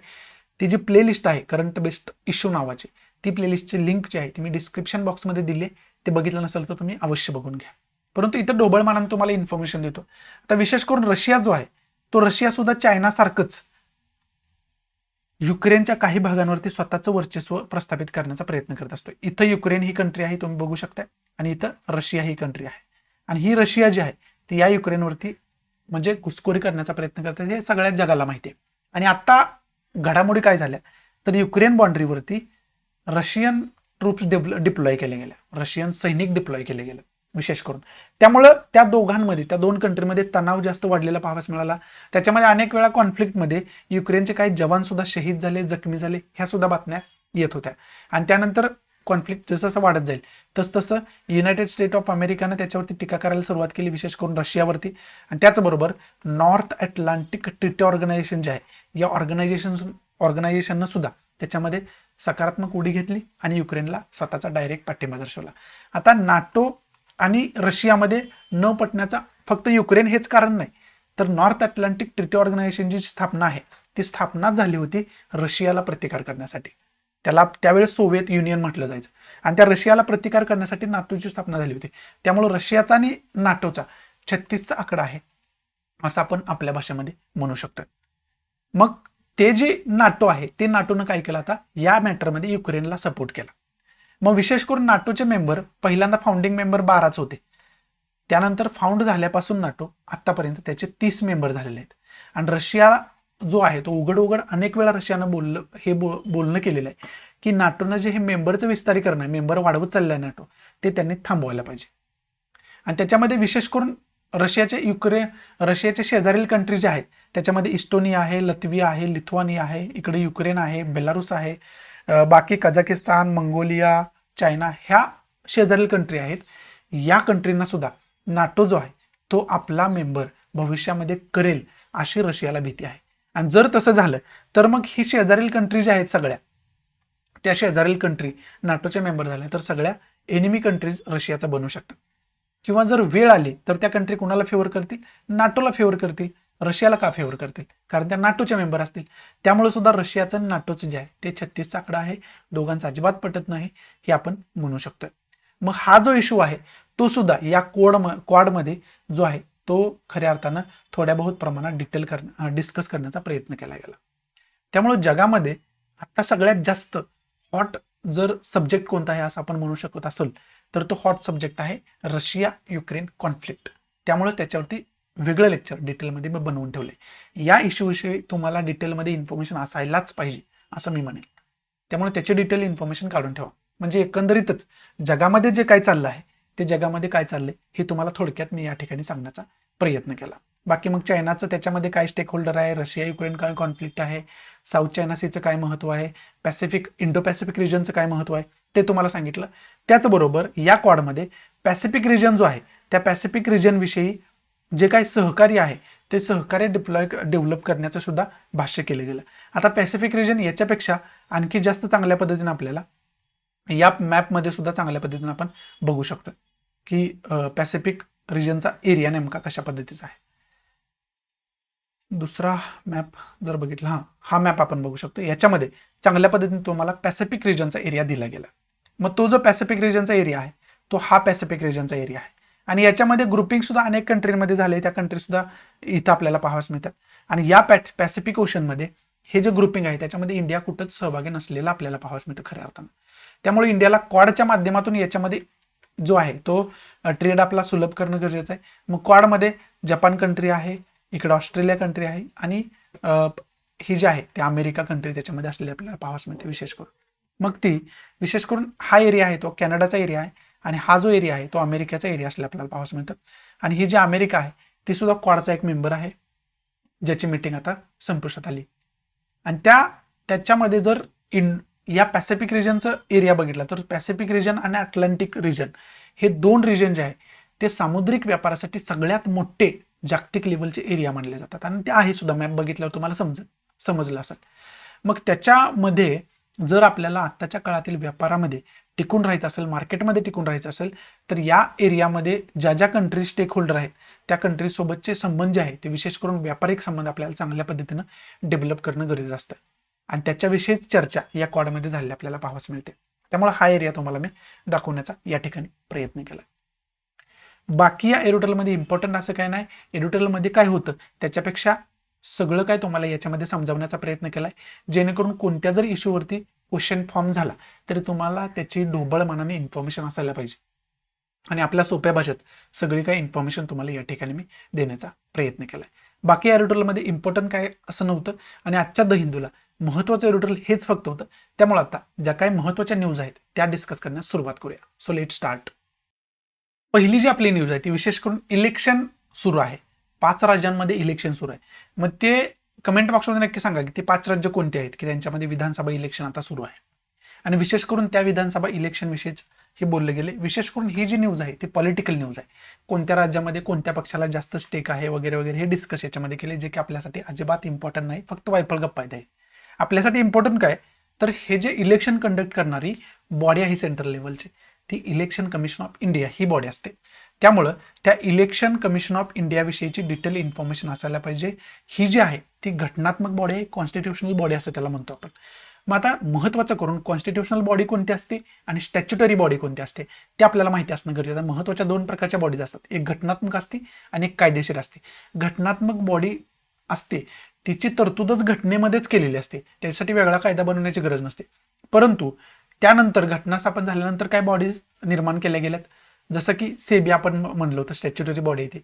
ती जी प्लेलिस्ट आहे करंट बेस्ड इश्यू नावाची, ती प्लेलिस्टची लिंक जी आहे ती मी डिस्क्रिप्शन बॉक्समध्ये दिली. ते बघितलं नसेल तर तुम्ही अवश्य बघून घ्या. परंतु इथं ढोबळमानानं तुम्हाला इन्फॉर्मेशन देतो. आता विशेष करून रशिया जो आहे तो रशिया सुद्धा चायनासारखंच युक्रेनच्या काही भागांवरती स्वतःचं वर्चस्व प्रस्थापित करण्याचा प्रयत्न करत असतो. इथं युक्रेन ही कंट्री आहे, तुम्ही बघू शकता, आणि इथं रशिया ही कंट्री आहे. आणि ही रशिया जी आहे ती या युक्रेनवरती म्हणजे घुसखोरी करण्याचा प्रयत्न करतात, हे सगळ्याच जगाला माहिती आहे. आणि आता घडामोडी काय झाल्या तर युक्रेन बाउंड्रीवरती रशियन ट्रूप्स डिप्लॉय केले गेले, रशियन सैनिक डिप्लॉय केले गेले विशेष करून. त्यामुळं त्या दोघांमध्ये, त्या दोन कंट्रीमध्ये तणाव जास्त वाढलेला पाहावयास मिळाला. त्याच्यामध्ये अनेक वेळा कॉन्फ्लिक्टमध्ये युक्रेनचे काही जवान सुद्धा शहीद झाले, जखमी झाले, ह्या सुद्धा बातम्या येत होत्या. आणि त्यानंतर कॉन्फ्लिक्ट जसं जसं वाढत जाईल तसं युनायटेड स्टेट ऑफ अमेरिकानं त्याच्यावरती टीका करायला सुरुवात केली, विशेष करून रशियावरती. आणि त्याचबरोबर नॉर्थ अटलांटिक ट्रीटी ऑर्गनायझेशन जे आहे या ऑर्गनायझेशननं सुद्धा त्याच्यामध्ये सकारात्मक उडी घेतली आणि युक्रेनला स्वतःचा डायरेक्ट पाठिंबा दर्शवला. आता नाटो आणि रशियामध्ये न पटण्याचा फक्त युक्रेन हेच कारण नाही, तर नॉर्थ अटलांटिक ट्रीटी ऑर्गनायझेशनची स्थापना आहे ती स्थापना झाली होती रशियाला प्रतिकार करण्यासाठी. त्याला त्यावेळेस सोव्हिएत युनियन म्हटलं जायचं. आणि त्या रशियाला प्रतिकार करण्यासाठी नाटोची स्थापना झाली होती. त्यामुळे रशियाचा आणि नाटोचा 36चा आकडा आहे असं आपण आपल्या भाषेमध्ये म्हणू शकतो. मग ते जे नाटो आहे ते नाटोनं काय केलं, आता या मॅटरमध्ये युक्रेनला सपोर्ट केला. मग विशेष करून नाटोचे मेंबर पहिल्यांदा फाउंडिंग मेंबर 12च होते. त्यानंतर फाउंड झाल्यापासून नाटो आतापर्यंत त्याचे 30 मेंबर झालेले आहेत. आणि रशिया जो आहे तो उघड अनेक वेळा रशियानं बोलणं केलेलं आहे की नाटोनं जे हे मेंबरचं विस्तारीकरण आहे, मेंबर वाढवत चाललं आहे नाटो, ते त्यांनी थांबवायला पाहिजे. आणि त्याच्यामध्ये विशेष करून रशियाचे शेजारील कंट्री जे आहेत त्याच्यामध्ये इस्टोनिया आहे, लत्विया आहे, लिथुआनिया आहे, इकडे युक्रेन आहे, बेलारुस आहे, बाकी कझाकिस्तान, मंगोलिया, चायना, ह्या शेजारील कंट्री आहेत. या कंट्रींना सुद्धा नाटो जो आहे तो आपला मेंबर भविष्यामध्ये करेल अशी रशियाला भीती आहे. आणि जर तसं झालं तर मग ही शेजारील कंट्री ज्या आहेत सगळ्या, त्या शेजारील कंट्री नाटोचे मेंबर झाले तर सगळ्या एनिमी कंट्रीज रशियाचा बनू शकतात. किंवा जर वेळ आली तर त्या कंट्री कोणाला फेवर करतील, नाटोला फेवर करतील. रशियाला का फेवर करतील, कारण त्या नाटोचे मेंबर असतील. त्यामुळे सुद्धा रशियाचं आणि नाटोचं जे आहे ते 36चा आकडा आहे, दोघांचा अजिबात पटत नाही हे आपण म्हणू शकतोय. मग हा जो इश्यू आहे तो सुद्धा या क्वाडमध्ये जो आहे तो खऱ्या अर्थानं थोड्या बहुत प्रमाणात डिस्कस करण्याचा प्रयत्न केला गेला. त्यामुळे जगामध्ये आता सगळ्यात जास्त हॉट जर सब्जेक्ट कोणता आहे असं आपण म्हणू शकत असेल तर तो हॉट सब्जेक्ट आहे रशिया युक्रेन कॉन्फ्लिक्ट. त्यामुळे त्याच्यावरती वेगळं लेक्चर डिटेलमध्ये मी बनवून ठेवले. या इश्यूविषयी तुम्हाला डिटेलमध्ये इन्फॉर्मेशन असायलाच पाहिजे असं मी म्हणेन. त्यामुळे त्याचे डिटेल इन्फॉर्मेशन काढून ठेवा, म्हणजे एकंदरीतच जगामध्ये जे काय चाललं आहे ते जगामध्ये काय चाललंय हे तुम्हाला थोडक्यात मी या ठिकाणी सांगण्याचा प्रयत्न केला. बाकी मग चायनाचं त्याच्यामध्ये काय स्टेक होल्डर आहे, रशिया युक्रेन काय कॉन्फ्लिक्ट आहे, साऊथ चायना सीचं काय महत्त्व आहे, इंडो पॅसिफिक रिजनचं काय महत्त्व आहे ते तुम्हाला सांगितलं. त्याचबरोबर या क्वाडमध्ये पॅसिफिक रिजन जो आहे त्या पॅसिफिक रिजनविषयी जे काही सहकार्य आहे ते सहकार्य डेव्हलप करण्याचं सुद्धा भाष्य केलं गेलं. आता पॅसिफिक रिजन याच्यापेक्षा आणखी जास्त चांगल्या पद्धतीने आपल्याला या मॅपमध्ये सुद्धा चांगल्या पद्धतीने आपण बघू शकतो की पॅसिफिक रिजनचा एरिया नेमका कशा पद्धतीचा आहे. दुसरा मॅप जर बघितला, हा मॅप आपण बघू शकतो. याच्यामध्ये चांगल्या पद्धतीने तुम्हाला पॅसिफिक रिजनचा एरिया दिला गेला. मग तो जो पॅसिफिक रिजनचा एरिया आहे तो हा पॅसिफिक रिजनचा एरिया आहे. आणि याच्यामध्ये ग्रुपिंग सुद्धा अनेक कंट्रीमध्ये झाले, त्या कंट्री सुद्धा इथं आपल्याला पाहाव्यास मिळतात. आणि या पॅसिफिक ओशनमध्ये हे जे ग्रुपिंग आहे त्याच्यामध्ये इंडिया कुठंच सहभागी नसलेला आपल्याला पाहाव्यास मिळतं खऱ्या अर्थानं. त्यामुळे इंडियाला क्वाडच्या माध्यमातून याच्यामध्ये जो आहे तो ट्रेड आपला सुलभ करणं गरजेचं आहे. मग क्वाडमध्ये जपान कंट्री आहे, इकडे ऑस्ट्रेलिया कंट्री आहे, आणि ही जी आहे ते अमेरिका कंट्री त्याच्यामध्ये असलेली आपल्याला पाहाव्यास मिळते विशेष करून. मग ती विशेष करून हा एरिया आहे तो कॅनडाचा एरिया आहे, आणि हा जो एरिया आहे तो अमेरिकेचा एरिया असलेला आपल्याला पाहाव्यास मिळतं. आणि ही जी अमेरिका आहे ती सुद्धा क्वाडचा एक मेंबर आहे ज्याची मीटिंग आता संपुष्टात आली. आणि त्याच्यामध्ये जर या पॅसिफिक रिजनचं एरिया बघितला तर पॅसिफिक रिजन आणि अटलांटिक रिजन हे दोन रिजन जे आहे ते सामुद्रिक व्यापारासाठी सगळ्यात मोठे जागतिक लेवलचे एरिया मानले जातात. आणि ते आहे सुद्धा, मॅप बघितल्यावर तुम्हाला समजलं असेल. मग त्याच्यामध्ये जर आपल्याला आत्ताच्या काळातील व्यापारामध्ये टिकून राहायचं असेल, मार्केटमध्ये टिकून राहायचं असेल, तर या एरियामध्ये ज्या ज्या कंट्री स्टेक होल्डर आहेत त्या कंट्रीजसोबतचे संबंध जे आहेत ते विशेष करून व्यापारिक संबंध आपल्याला चांगल्या पद्धतीनं डेव्हलप करणं गरजेचं असतं आणि त्याच्याविषयी चर्चा या क्वाडमध्ये झालेली आपल्याला पाहावयास मिळते. त्यामुळे हा एरिया तुम्हाला मी दाखवण्याचा या ठिकाणी प्रयत्न केला. बाकी या एडिटोरियलमध्ये इम्पॉर्टंट असं काय नाही, एडिटोरियलमध्ये काय होतं त्याच्यापेक्षा सगळं काय तुम्हाला याच्यामध्ये समजावण्याचा प्रयत्न केलाय, जेणेकरून कोणत्या जर इश्यूवरती क्वेश्चन फॉर्म झाला तरी तुम्हाला त्याची ढोबळ मनाने इन्फॉर्मेशन असायला पाहिजे आणि आपल्या सोप्या भाषेत सगळी काही इन्फॉर्मेशन तुम्हाला या ठिकाणी मी देण्याचा प्रयत्न केलाय. बाकी एडिटोरियलमध्ये इम्पॉर्टंट काय असं नव्हतं आणि आजच्या द हिंदूला महत्त्वाचं एडिटोरियल हेच फक्त होतं. त्यामुळे आता ज्या काही महत्त्वाच्या न्यूज आहेत त्या डिस्कस करण्यास सुरुवात करूया. So let start. पहिली जी आपली न्यूज आहे ती विशेष करून इलेक्शन सुरू आहे. 5 राज्यांमध्ये इलेक्शन सुरू आहे. मग ते कमेंट बॉक्समध्ये नक्की सांगा की ते 5 राज्य कोणते आहेत की त्यांच्यामध्ये विधानसभा इलेक्शन आता सुरू आहे आणि विशेष करून त्या विधानसभा इलेक्शन विषयीच हे बोलले गेले. विशेष करून ही जी न्यूज आहे ती पॉलिटिकल न्यूज आहे. कोणत्या राज्यामध्ये कोणत्या पक्षाला जास्त स्टेक आहे वगैरे वगैरे हे डिस्कस याच्यामध्ये केले, जे की आपल्यासाठी अजिबात इम्पॉर्टंट नाही, फक्त वायफळ गप्पा आहेत. आपल्यासाठी इम्पॉर्टंट काय तर हे जे इलेक्शन कंडक्ट करणारी बॉडी आहे सेंट्रल लेवलची ती इलेक्शन कमिशन ऑफ इंडिया ही बॉडी असते. त्यामुळं त्या इलेक्शन कमिशन ऑफ इंडियाविषयीची डिटेल इन्फॉर्मेशन असायला पाहिजे. ही जी आहे ती घटनात्मक बॉडी आहे, कॉन्स्टिट्युशनल बॉडी असं त्याला म्हणतो आपण. मग आता महत्त्वाचं करून कॉन्स्टिट्युशनल बॉडी कोणती असते आणि स्टॅच्युटरी बॉडी कोणती असते ते आपल्याला माहिती असणं गरजेचं आहे. महत्त्वाच्या 2 प्रकारच्या बॉडीज असतात, एक घटनात्मक असते आणि एक कायदेशीर असते. घटनात्मक बॉडी असते तिची तरतूदच घटनेमध्येच केलेली असते, त्यासाठी वेगळा कायदा बनवण्याची गरज नसते. परंतु त्यानंतर घटना स्थापन झाल्यानंतर काय बॉडीज निर्माण केल्या गेल्यात, जसं की सेबी आपण म्हणलो होतं स्टॅच्युटरी बॉडी आहे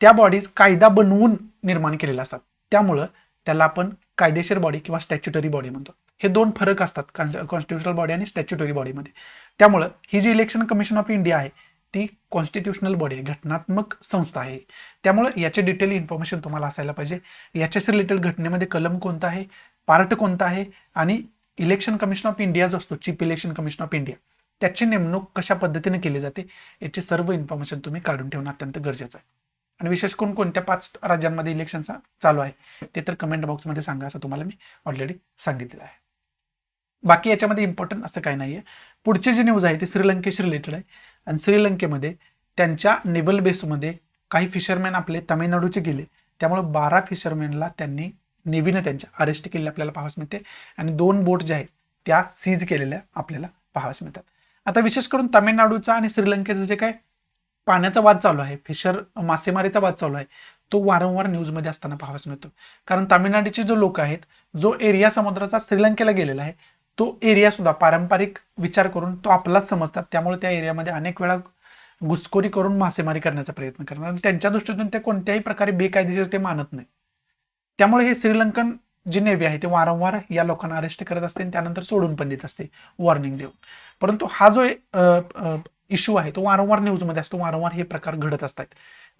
त्या बॉडीज कायदा बनवून निर्माण केलेल्या असतात. त्यामुळं त्याला आपण कायदेशीर बॉडी किंवा स्टॅच्युटरी बॉडी म्हणतो. हे 2 फरक असतात कॉन्स्टिट्युशनल बॉडी आणि स्टॅच्युटरी बॉडीमध्ये. त्यामुळं ही जी इलेक्शन कमिशन ऑफ इंडिया आहे ती कॉन्स्टिट्युशनल बॉडी आहे, घटनात्मक संस्था आहे. त्यामुळे याचे डिटेल इन्फॉर्मेशन तुम्हाला असायला पाहिजे. याच्याशी रिलेटेड घटनेमध्ये कलम कोणता आहे, पार्ट कोणता आहे आणि इलेक्शन कमिशन ऑफ इंडिया जो असतो chief election commission of India त्याची नेमणूक कशा पद्धतीने केली जाते याची सर्व इन्फॉर्मेशन तुम्ही काढून ठेवणं अत्यंत गरजेचं आहे. आणि विशेष करून कोणत्या 5 राज्यांमध्ये इलेक्शन चालू आहे ते तर कमेंट बॉक्समध्ये सांगा, असं तुम्हाला मी ऑलरेडी सांगितलेलं आहे. बाकी याच्यामध्ये इम्पॉर्टंट असं काही नाहीये. पुढची जी न्यूज आहे ती श्रीलंकेशी रिलेटेड आहे आणि श्रीलंकेमध्ये त्यांच्या नेव्हल बेसमध्ये काही फिशरमॅन आपले तामिळनाडूचे गेले, त्यामुळे 12 फिशरमॅनला त्यांनी नेव्हीनं त्यांच्या अरेस्ट केलेल्या आपल्याला पाहावयास मिळते आणि 2 बोट ज्या आहेत त्या सीज केलेल्या आपल्याला पाहावयास मिळतात. आता विशेष करून तामिळनाडूचा आणि श्रीलंकेचा जे काय पाण्याचा वाद चालू आहे, मासेमारीचा वाद चालू आहे, तो वारंवार न्यूजमध्ये असताना पाहावयास मिळतो. कारण तामिळनाडूचे जो लोक आहेत, जो एरिया समुद्राचा श्रीलंकेला गेलेला आहे तो एरिया सुद्धा पारंपरिक विचार करून तो आपलाच समजतात. त्यामुळे त्या एरियामध्ये अनेक वेळा घुसखोरी करून मासेमारी करण्याचा प्रयत्न करणार आणि त्यांच्या दृष्टीतून ते कोणत्याही प्रकारे बेकायदेशीर ते मानत नाही. त्यामुळे हे श्रीलंकन जी नेव्ही आहे ते वारंवार या लोकांना अरेस्ट करत असते आणि त्यानंतर सोडून पण देत असते वॉर्निंग देऊन. परंतु हा जो इश्यू आहे तो वारंवार न्यूजमध्ये असतो, वारंवार हे प्रकार घडत असतात.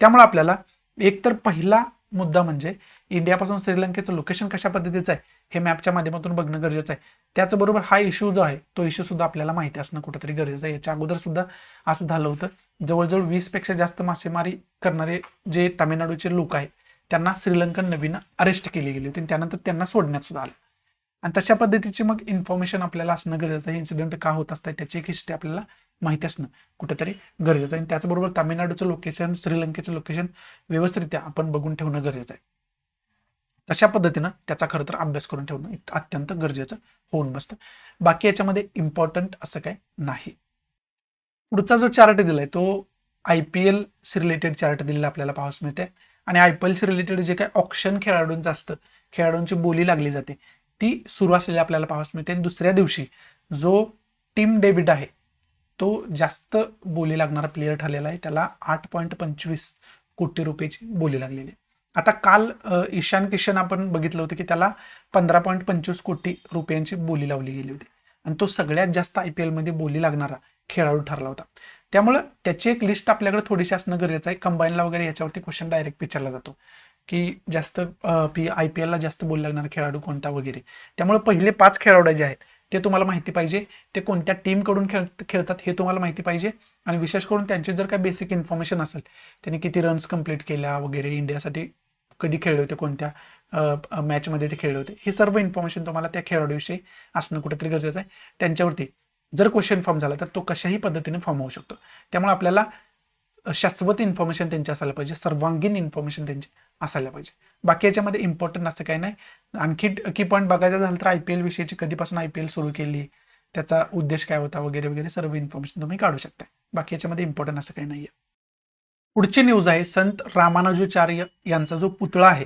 त्यामुळे आपल्याला एकतर पहिला मुद्दा म्हणजे इंडियापासून श्रीलंकेचं लोकेशन कशा पद्धतीचं आहे हे मॅपच्या माध्यमातून बघणं गरजेचं आहे. त्याचबरोबर हा इश्यू जो आहे तो इश्यू सुद्धा आपल्याला माहिती असणं कुठेतरी गरजेचं आहे. याच्या अगोदर सुद्धा असं झालं होतं, जवळजवळ 20 पेक्षा जास्त मासेमारी करणारे जे तामिळनाडूचे लोक आहेत त्यांना श्रीलंकन नवीन अरेस्ट केली गेली होती आणि त्यानंतर त्यांना सोडण्यात सुद्धा आलं. आणि तशा पद्धतीची मग इन्फॉर्मेशन आपल्याला असणं गरजेचं आहे. इन्सिडेंट का होत असतात त्याची एक हिस्ट्री आपल्याला माहिती असणं कुठेतरी गरजेचं आहे. त्याचबरोबर तामिळनाडूचं लोकेशन, श्रीलंकेचं लोकेशन व्यवस्थितरित्या आपण बघून ठेवणं गरजेचं आहे. तशा पद्धतीनं त्याचा खरं तर अभ्यास करून ठेवणं अत्यंत गरजेचं होऊन बसतं. बाकी याच्यामध्ये इम्पॉर्टंट असं काय नाही. पुढचा जो चार्ट दिलाय तो IPL रिलेटेड चार्ट दिलेला आपल्याला पाहावयास मिळते आणि IPL रिलेटेड जे काही ऑप्शन खेळाडूंचं असतं, खेळाडूंची बोली लागली जाते ती सुरू असलेली आपल्याला पाहावयास मिळते. आणि दुसऱ्या दिवशी जो टीम डेव्हिड आहे तो जास्त बोली लागणारा प्लेयर ठरलेला आहे, त्याला 8.25 कोटी रुपयाची बोली लागलेली आहे. आता काल ईशान किशन आपण बघितलं होतं की त्याला 15.25 कोटी रुपयांची बोली लावली गेली होती आणि तो सगळ्यात जास्त IPL मध्ये बोली लागणारा खेळाडू ठरला होता. त्यामुळे त्याची एक लिस्ट आपल्याकडे थोडीशी असणं गरजेचं आहे. कंबाईनला वगैरे याच्यावरती क्वेश्चन डायरेक्ट विचारला जातो की जास्त IPL ला जास्त बोली लागणारा खेळाडू कोणता वगैरे. त्यामुळे पहिले 5 खेळाडू जे आहेत ते तुम्हाला माहिती पाहिजे, ते कोणत्या टीमकडून खेळतात हे तुम्हाला माहिती पाहिजे आणि विशेष करून त्यांची जर काही बेसिक इन्फॉर्मेशन असेल, त्यांनी किती रन्स कंप्लीट केल्या वगैरे, इंडियासाठी कधी खेळले होते, कोणत्या मॅचमध्ये ते खेळले होते, हे सर्व इन्फॉर्मेशन तुम्हाला त्या खेळाडूविषयी असणं कुठेतरी गरजेचं आहे. त्यांच्यावरती जर क्वेश्चन फॉर्म झाला तर तो कशाही पद्धतीने फॉर्म होऊ शकतो. त्यामुळे आपल्याला शाश्वत इन्फॉर्मेशन त्यांची असायला पाहिजे, सर्वांगीण इन्फॉर्मेशन त्यांची असायला पाहिजे. बाकी याच्यामध्ये इम्पॉर्टंट असं काही नाही. आणखी की पॉईंट बघायचं झालं तर IPL विषयीची कधीपासून IPL सुरू केली, त्याचा उद्देश काय होता वगैरे वगैरे सर्व इन्फॉर्मेशन तुम्ही काढू शकता. बाकी याच्यामध्ये इम्पॉर्टंट असं काही नाहीये. पुढची न्यूज आहे संत रामानुजाचार्य यांचा जो पुतळा आहे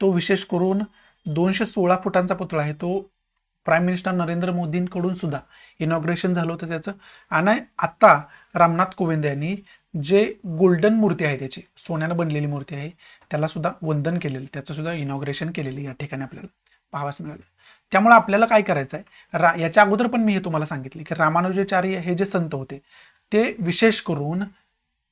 तो विशेष करून 216 फुटांचा पुतळा आहे. तो प्राईम मिनिस्टर नरेंद्र मोदींकडून सुद्धा इनॉग्रेशन झालं होतं त्याचं. आणि आता रामनाथ कोविंद यांनी जे गोल्डन मूर्ती आहे त्याची सोन्यानं बनलेली मूर्ती आहे त्याला सुद्धा वंदन केलेलं, त्याचं सुद्धा इनॉग्रेशन केलेलं या ठिकाणी आपल्याला पाहावयास मिळालं. त्यामुळे आपल्याला काय करायचं आहे, याच्या अगोदर पण मी हे तुम्हाला सांगितले की रामानुजाचार्य हे जे संत होते ते विशेष करून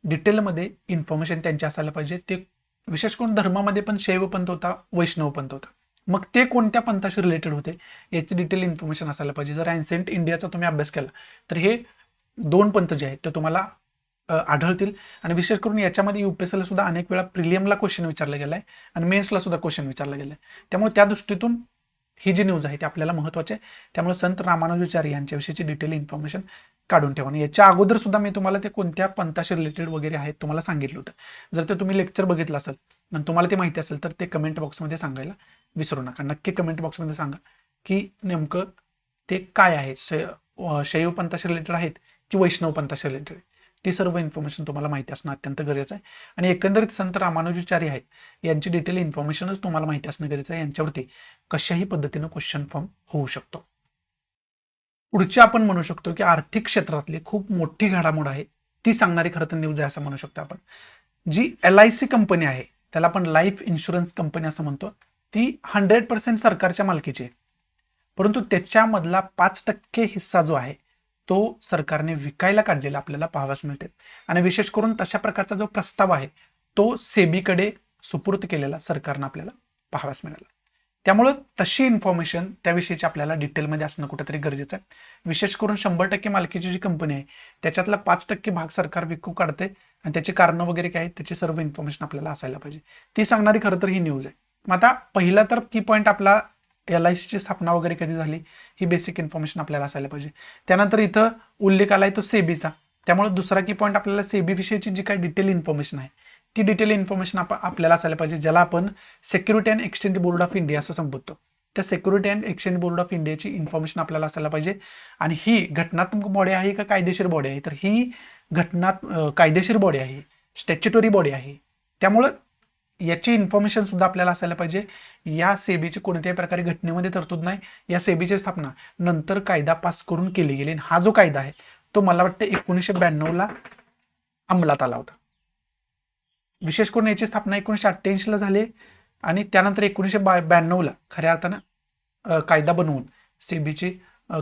डिटेलमध्ये इन्फॉर्मेशन त्यांची असायला पाहिजे. ते विशेष करून धर्मामध्ये पण शैव पंथ होता, वैष्णव पंथ होता. मग ते कोणत्या पंथाशी रिलेटेड होते याची डिटेल इन्फॉर्मेशन असायला पाहिजे. जर एन्सेंट इंडियाचा तुम्ही अभ्यास केला तर हे 2 पंथ जे आहेत ते तुम्हाला आढळतील. आणि विशेष करून याच्यामध्ये UPSCला सुद्धा अनेक वेळा प्रिलियमला क्वेश्चन विचारला गेलाय आणि मेन्सला सुद्धा क्वेश्चन विचारला गेलाय. त्यामुळे त्या दृष्टीतून ही जी न्यूज आहे ती आपल्याला महत्त्वाची आहे. त्यामुळे संत रामानुजाचार्य यांच्याविषयीची डिटेल इन्फॉर्मेशन काढून ठेवा. आणि याच्या अगोदर सुद्धा मी तुम्हाला ते कोणत्या पंथाशी रिलेटेड वगैरे आहेत तुम्हाला सांगितलं होतं. जर ते तुम्ही लेक्चर बघितलं असेल आणि तुम्हाला ते माहिती असेल तर ते कमेंट बॉक्समध्ये सांगायला विसरू नका. नक्की कमेंट बॉक्समध्ये सांगा की नेमकं ते काय आहे, शैव पंथाशी रिलेटेड आहेत की वैष्णव पंथाशी रिलेटेड. ती सर्व इन्फॉर्मेशन तुम्हाला माहिती असणं अत्यंत गरजेचं आहे. आणि एकंदरीत संत रामानुजाचार्य आहेत यांची डिटेल इन्फॉर्मेशनच तुम्हाला माहिती असणं गरजेचं आहे. यांच्यावरती कशाही पद्धतीनं क्वेश्चन फॉर्म होऊ शकतो. पुढची आपण म्हणू शकतो की आर्थिक क्षेत्रातली खूप मोठी घडामोड आहे ती सांगणारी खरं तर न्यूज आहे असं म्हणू शकतो आपण. जी LIC कंपनी आहे त्याला आपण लाईफ इन्शुरन्स कंपनी असं म्हणतो, ती 100% सरकारच्या मालकीची आहे. परंतु त्याच्यामधला 5% हिस्सा जो आहे तो सरकारने विकायला काढलेला आपल्याला पाहावयास मिळते. आणि विशेष करून तशा प्रकारचा जो प्रस्ताव आहे तो सेबीकडे सुपूर्द केलेला सरकारनं आपल्याला पाहावयास मिळाला. त्यामुळं तशी इन्फॉर्मेशन त्याविषयीची आपल्याला डिटेलमध्ये असणं कुठेतरी गरजेचं आहे. विशेष करून 100% मालकीची जी कंपनी आहे त्याच्यातला 5% भाग सरकार विकू काढते आणि त्याची कारणं वगैरे काय आहेत त्याची सर्व इन्फॉर्मेशन आपल्याला असायला पाहिजे. ती सांगणारी खरं तर ही न्यूज आहे. मग आता पहिला तर की पॉईंट आपला LICची स्थापना वगैरे कधी झाली ही बेसिक इन्फॉर्मेशन आपल्याला असायला पाहिजे. त्यानंतर इथं उल्लेख आलाय तो सेबीचा. त्यामुळे दुसरा की पॉईंट आपल्याला सेबी विषयीची जी काही डिटेल इन्फॉर्मेशन आहे ती डिटेल इन्फॉर्मेशन आपल्याला असायला पाहिजे, ज्याला आपण security and exchange board of India असं संबोधतो. त्या security and exchange board of इंडियाची इन्फॉर्मेशन आपल्याला असायला पाहिजे. आणि ही घटनात्मक बॉडी आहे का कायदेशीर बॉडी आहे, तर ही कायदेशीर बॉडी आहे, स्टॅच्युटरी बॉडी आहे. त्यामुळं याची इन्फॉर्मेशन सुद्धा आपल्याला असायला पाहिजे. या सेबीची कोणत्याही प्रकारे घटनेमध्ये तरतूद नाही. या सेबीची स्थापना नंतर कायदा पास करून केली गेली. हा जो कायदा आहे तो मला वाटतं 1992ला अंमलात आला होता. विशेष करून याची स्थापना 1988ला झाली आणि त्यानंतर 1992ला खऱ्या अर्थानं कायदा बनवून सेबीची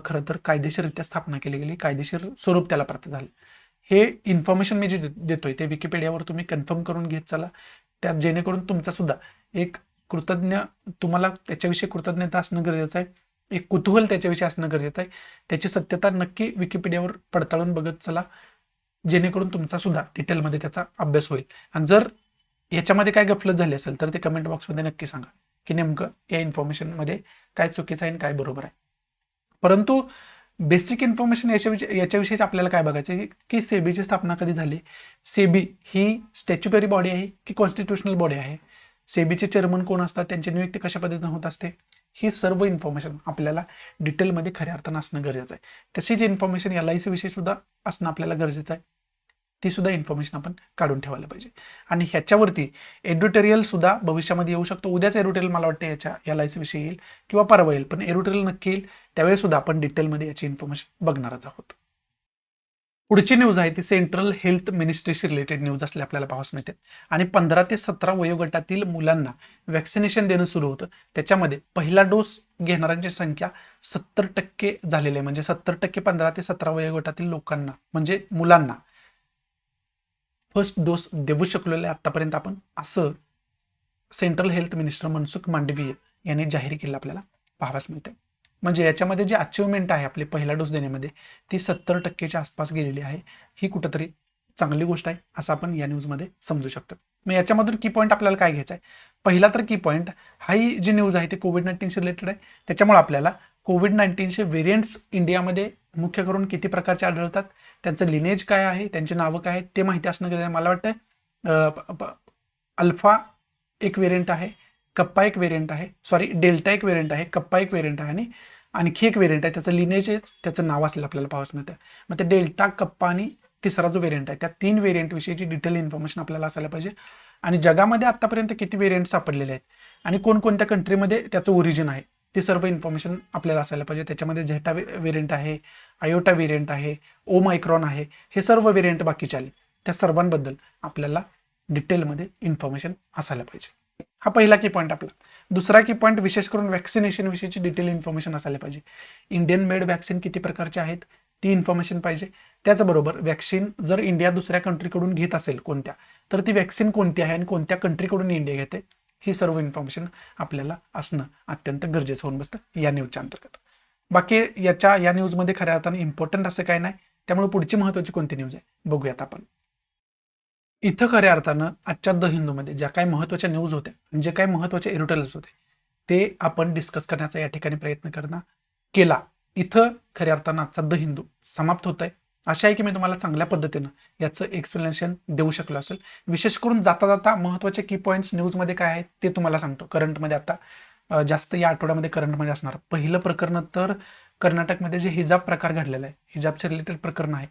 खरं तर कायदेशीररित्या स्थापना केली गेली, कायदेशीर स्वरूप त्याला प्राप्त झालं. हे इन्फॉर्मेशन मी जे देतोय ते विकिपीडियावर तुम्ही कन्फर्म करून घेत चला, त्यात जेणेकरून तुमचा सुद्धा एक तुम्हाला त्याच्याविषयी कृतज्ञता असणं गरजेचं आहे, एक कुतूहल त्याच्याविषयी असणं गरजेचं आहे. त्याची सत्यता नक्की विकिपीडियावर पडताळून बघत चला, जेणेकरून तुमचा सुद्धा डिटेलमध्ये त्याचा अभ्यास होईल. आणि जर याच्यामध्ये काय गफलत झाली असेल तर ते कमेंट बॉक्समध्ये नक्की सांगा की नेमकं या इन्फॉर्मेशनमध्ये काय चुकीचं आहे आणि काय बरोबर आहे. परंतु बेसिक इन्फॉर्मेशन याच्याविषयीच आपल्याला काय बघायचं आहे की सेबीची स्थापना कधी झाली, सेबी ही स्टॅच्युटरी बॉडी आहे की कॉन्स्टिट्युशनल बॉडी आहे, सेबीचे चेअरमन कोण असतात, त्यांची नियुक्ती कशा पद्धतीने होत असते, ही सर्व इन्फॉर्मेशन आपल्याला डिटेलमध्ये खऱ्या अर्थानं असणं गरजेचं आहे. तशीच इन्फॉर्मेशन LIC विषयी सुद्धा असणं आपल्याला गरजेचं आहे. ती सुद्धा इन्फॉर्मेशन आपण काढून ठेवायला पाहिजे. आणि ह्याच्यावरती एडिटोरियल सुद्धा भविष्यामध्ये येऊ शकतो. उद्याच एडिटोरियल मला वाटतं याच्या LIC विषयी येईल किंवा परवा येईल, पण एडिटोरियल नक्की येईल. त्यावेळी सुद्धा आपण डिटेलमध्ये याची इन्फॉर्मेशन बघणारच आहोत. पुढची न्यूज आहे ती सेंट्रल हेल्थ मिनिस्ट्रीशी रिलेटेड न्यूज असले आपल्याला पाहावयास मिळते. आणि 15 ते 17 वयोगटातील मुलांना वॅक्सिनेशन देणं सुरू होतं. त्याच्यामध्ये पहिला डोस घेणाऱ्यांची संख्या 70% झालेली आहे. म्हणजे 70% 15 ते 17 वयोगटातील लोकांना म्हणजे मुलांना फर्स्ट डोस देऊ शकलेले आतापर्यंत आपण, असं central health minister Mansukh Mandaviya यांनी जाहीर केलं आपल्याला पाहावयास मिळते. म्हणजे याच्यामध्ये जी अचिव्हमेंट आहे आपली पहिला डोस देण्यामध्ये ती 70%च्या आसपास गेलेली आहे. ही कुठंतरी चांगली गोष्ट आहे असं आपण या न्यूजमध्ये समजू शकतो. मग याच्यामधून की पॉईंट आपल्याला काय घ्यायचा आहे, पहिला तर की पॉईंट ही जी न्यूज आहे ती कोविड-19शी रिलेटेड आहे. त्याच्यामुळे आपल्याला कोविड-19चे व्हेरियंट्स इंडियामध्ये मुख्य करून किती प्रकारचे आढळतात, त्यांचं लिनेज काय आहे, त्यांची नावं काय आहेत ते माहिती असणं गरजेचं आहे. मला वाटतं अल्फा एक व्हेरियंट आहे, कप्पा एक व्हेरियंट आहे, सॉरी डेल्टा एक व्हेरियंट आहे, कप्पा एक व्हेरियंट आहे आणि आणखी एक व्हेरियंट आहे, त्याचं लिनेजच त्याचं नाव असलेलं आपल्याला पाहावंच मिळतं. मग ते डेल्टा, कप्पा आणि तिसरा जो व्हेरियंट आहे, त्या 3 व्हेरियंट विषयीची डिटेल इन्फॉर्मेशन आपल्याला असायला पाहिजे. आणि जगामध्ये आतापर्यंत किती व्हेरियंट सापडलेले आहेत आणि कोणकोणत्या कंट्रीमध्ये त्याचं ओरिजिन आहे ते सर्व इन्फॉर्मेशन आपल्याला असायला पाहिजे. त्याच्यामध्ये झेटा व्हेरियंट आहे, आयोटा व्हेरियंट आहे, ओमायक्रॉन आहे, हे सर्व व्हेरियंट बाकीचे आले, त्या सर्वांबद्दल आपल्याला डिटेलमध्ये इन्फॉर्मेशन असायला पाहिजे. हा पहिला की पॉईंट आपला. दुसरा की पॉईंट विशेष करून वॅक्सिनेशन विषयीची डिटेल इन्फॉर्मेशन असायला पाहिजे. इंडियन मेड वॅक्सिन किती प्रकारचे आहेत ती इन्फॉर्मेशन पाहिजे. त्याचबरोबर वॅक्सिन जर इंडिया दुसऱ्या कंट्रीकडून घेत असेल कोणत्या, तर ती वॅक्सिन कोणती आहे आणि कोणत्या कंट्रीकडून इंडिया घेते ही सर्व इन्फॉर्मेशन आपल्याला असणं अत्यंत गरजेचं होऊन बसतं या न्यूजच्या अंतर्गत. बाकी या न्यूजमध्ये खऱ्या अर्थाने इम्पॉर्टंट असं काय नाही, त्यामुळे पुढची महत्त्वाची कोणती न्यूज आहे बघूयात आपण. इथं खऱ्या अर्थानं आजच्या द हिंदूमध्ये ज्या काही महत्त्वाच्या न्यूज होत्या आणि जे काही महत्त्वाचे एडिटोरियल्स होते ते आपण डिस्कस करण्याचा या ठिकाणी प्रयत्न केला. इथं खऱ्या अर्थानं आजचा द हिंदू समाप्त होत आहे. आशा आहे की मी तुम्हाला चांगल्या पद्धतीनं याचं एक्सप्लेनेशन देऊ शकलो असेल. विशेष करून जाता जाता महत्त्वाचे की पॉईंट्स न्यूजमध्ये काय आहेत ते तुम्हाला सांगतो. करंटमध्ये आता जास्त या आठवड्यामध्ये करंटमध्ये असणार पहिलं प्रकरण तर कर्नाटकमध्ये जे हिजाब प्रकार घडलेला आहे, हिजाबचे रिलेटेड प्रकरण आहे,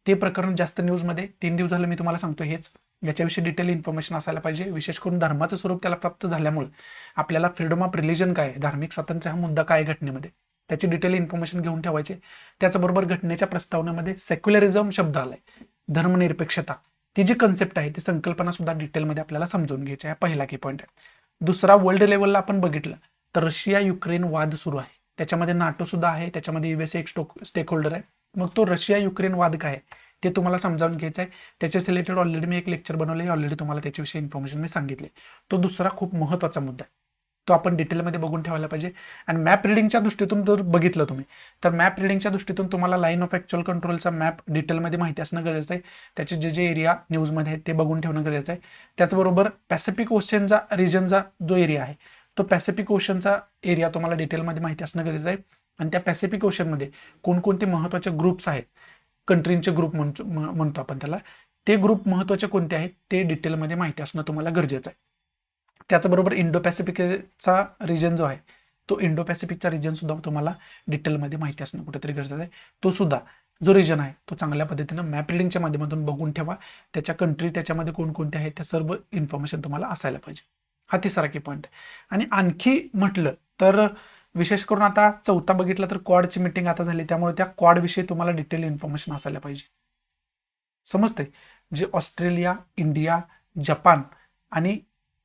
ते प्रकरण जास्त न्यूजमध्ये 3 दिवस झालं मी तुम्हाला सांगतो हेच. याच्याविषयी डिटेल इन्फॉर्मेशन असायला पाहिजे. विशेष करून धर्माचं स्वरूप त्याला प्राप्त झाल्यामुळे आपल्याला फ्रीडम ऑफ रिलिजन काय, धार्मिक स्वातंत्र्य हा मुद्दा काय घटनेमध्ये, त्याची डिटेल इन्फॉर्मेशन घेऊन ठेवायचे. त्याचबरोबर घटनेच्या प्रस्तावनेमध्ये सेक्युलरिझम शब्द आलाय, धर्मनिरपेक्षता, ती जी कन्सेप्ट आहे ती संकल्पना सुद्धा डिटेलमध्ये आपल्याला समजून घ्यायची आहे. पहिला की पॉईंट आहे. दुसरा, वर्ल्ड लेवलला आपण बघितलं तर रशिया युक्रेन वाद सुरू आहे, त्याच्यामध्ये नाटो सुद्धा आहे, त्याच्यामध्ये USA एक स्टेक होल्डर आहे. मग तो रशिया युक्रेन वाद काय आहे ते तुम्हाला समजावून घ्यायचं आहे. त्याच्या रिलेटेड ऑलरेडी मी एक लेक्चर बनवले, ऑलरेडी तुम्हाला त्याच्याविषयी इन्फॉर्मेशन मी सांगितले. तो दुसरा खूप महत्त्वाचा मुद्दा आहे, तो आपण डिटेलमध्ये बघून ठेवायला पाहिजे. आणि मॅप रिडिंगच्या दृष्टीतून जर बघितलं तुम्ही तर मॅप रिडिंगच्या दृष्टीतून तुम्हाला लाईन ऑफ ॲक्च्युअल कंट्रोलचा मॅप डिटेलमध्ये माहिती असणं गरजेचं आहे. त्याचे जे एरिया न्यूजमध्ये आहेत ते बघून ठेवणं गरजेचं आहे. त्याचबरोबर पॅसिफिक ओशनचा रिजनचा जो एरिया आहे तो पॅसिफिक ओशनचा एरिया तुम्हाला डिटेलमध्ये माहिती असणं गरजेचं आहे. आणि त्या पॅसिफिक ओशनमध्ये कोणकोणते महत्त्वाचे ग्रुप्स आहेत, कंट्रींचे ग्रुप म्हणतो आपण त्याला, ते ग्रुप महत्त्वाचे कोणते आहेत ते डिटेलमध्ये माहिती असणं तुम्हाला गरजेचं आहे. त्याचबरोबर इंडो पॅसिफिकचा रिजन जो आहे तो इंडो पॅसिफिकचा रिजन सुद्धा तुम्हाला डिटेलमध्ये माहिती असणं कुठेतरी गरजेचं आहे. तो सुद्धा जो रिजन आहे तो चांगल्या पद्धतीनं मॅप रिडिंगच्या माध्यमातून बघून ठेवा. त्याच्या कंट्री त्याच्यामध्ये कोणकोणत्या आहेत त्या सर्व इन्फॉर्मेशन तुम्हाला असायला पाहिजे. हा तिसरा की पॉईंट. आणि आणखी म्हटलं तर विशेष करून आता चौथा बघितला तर क्वाडची मीटिंग आता झाली, त्यामुळे त्या क्वाड विषयी तुम्हाला डिटेल इन्फॉर्मेशन असायला पाहिजे. समजते, जे ऑस्ट्रेलिया, इंडिया, जपान आणि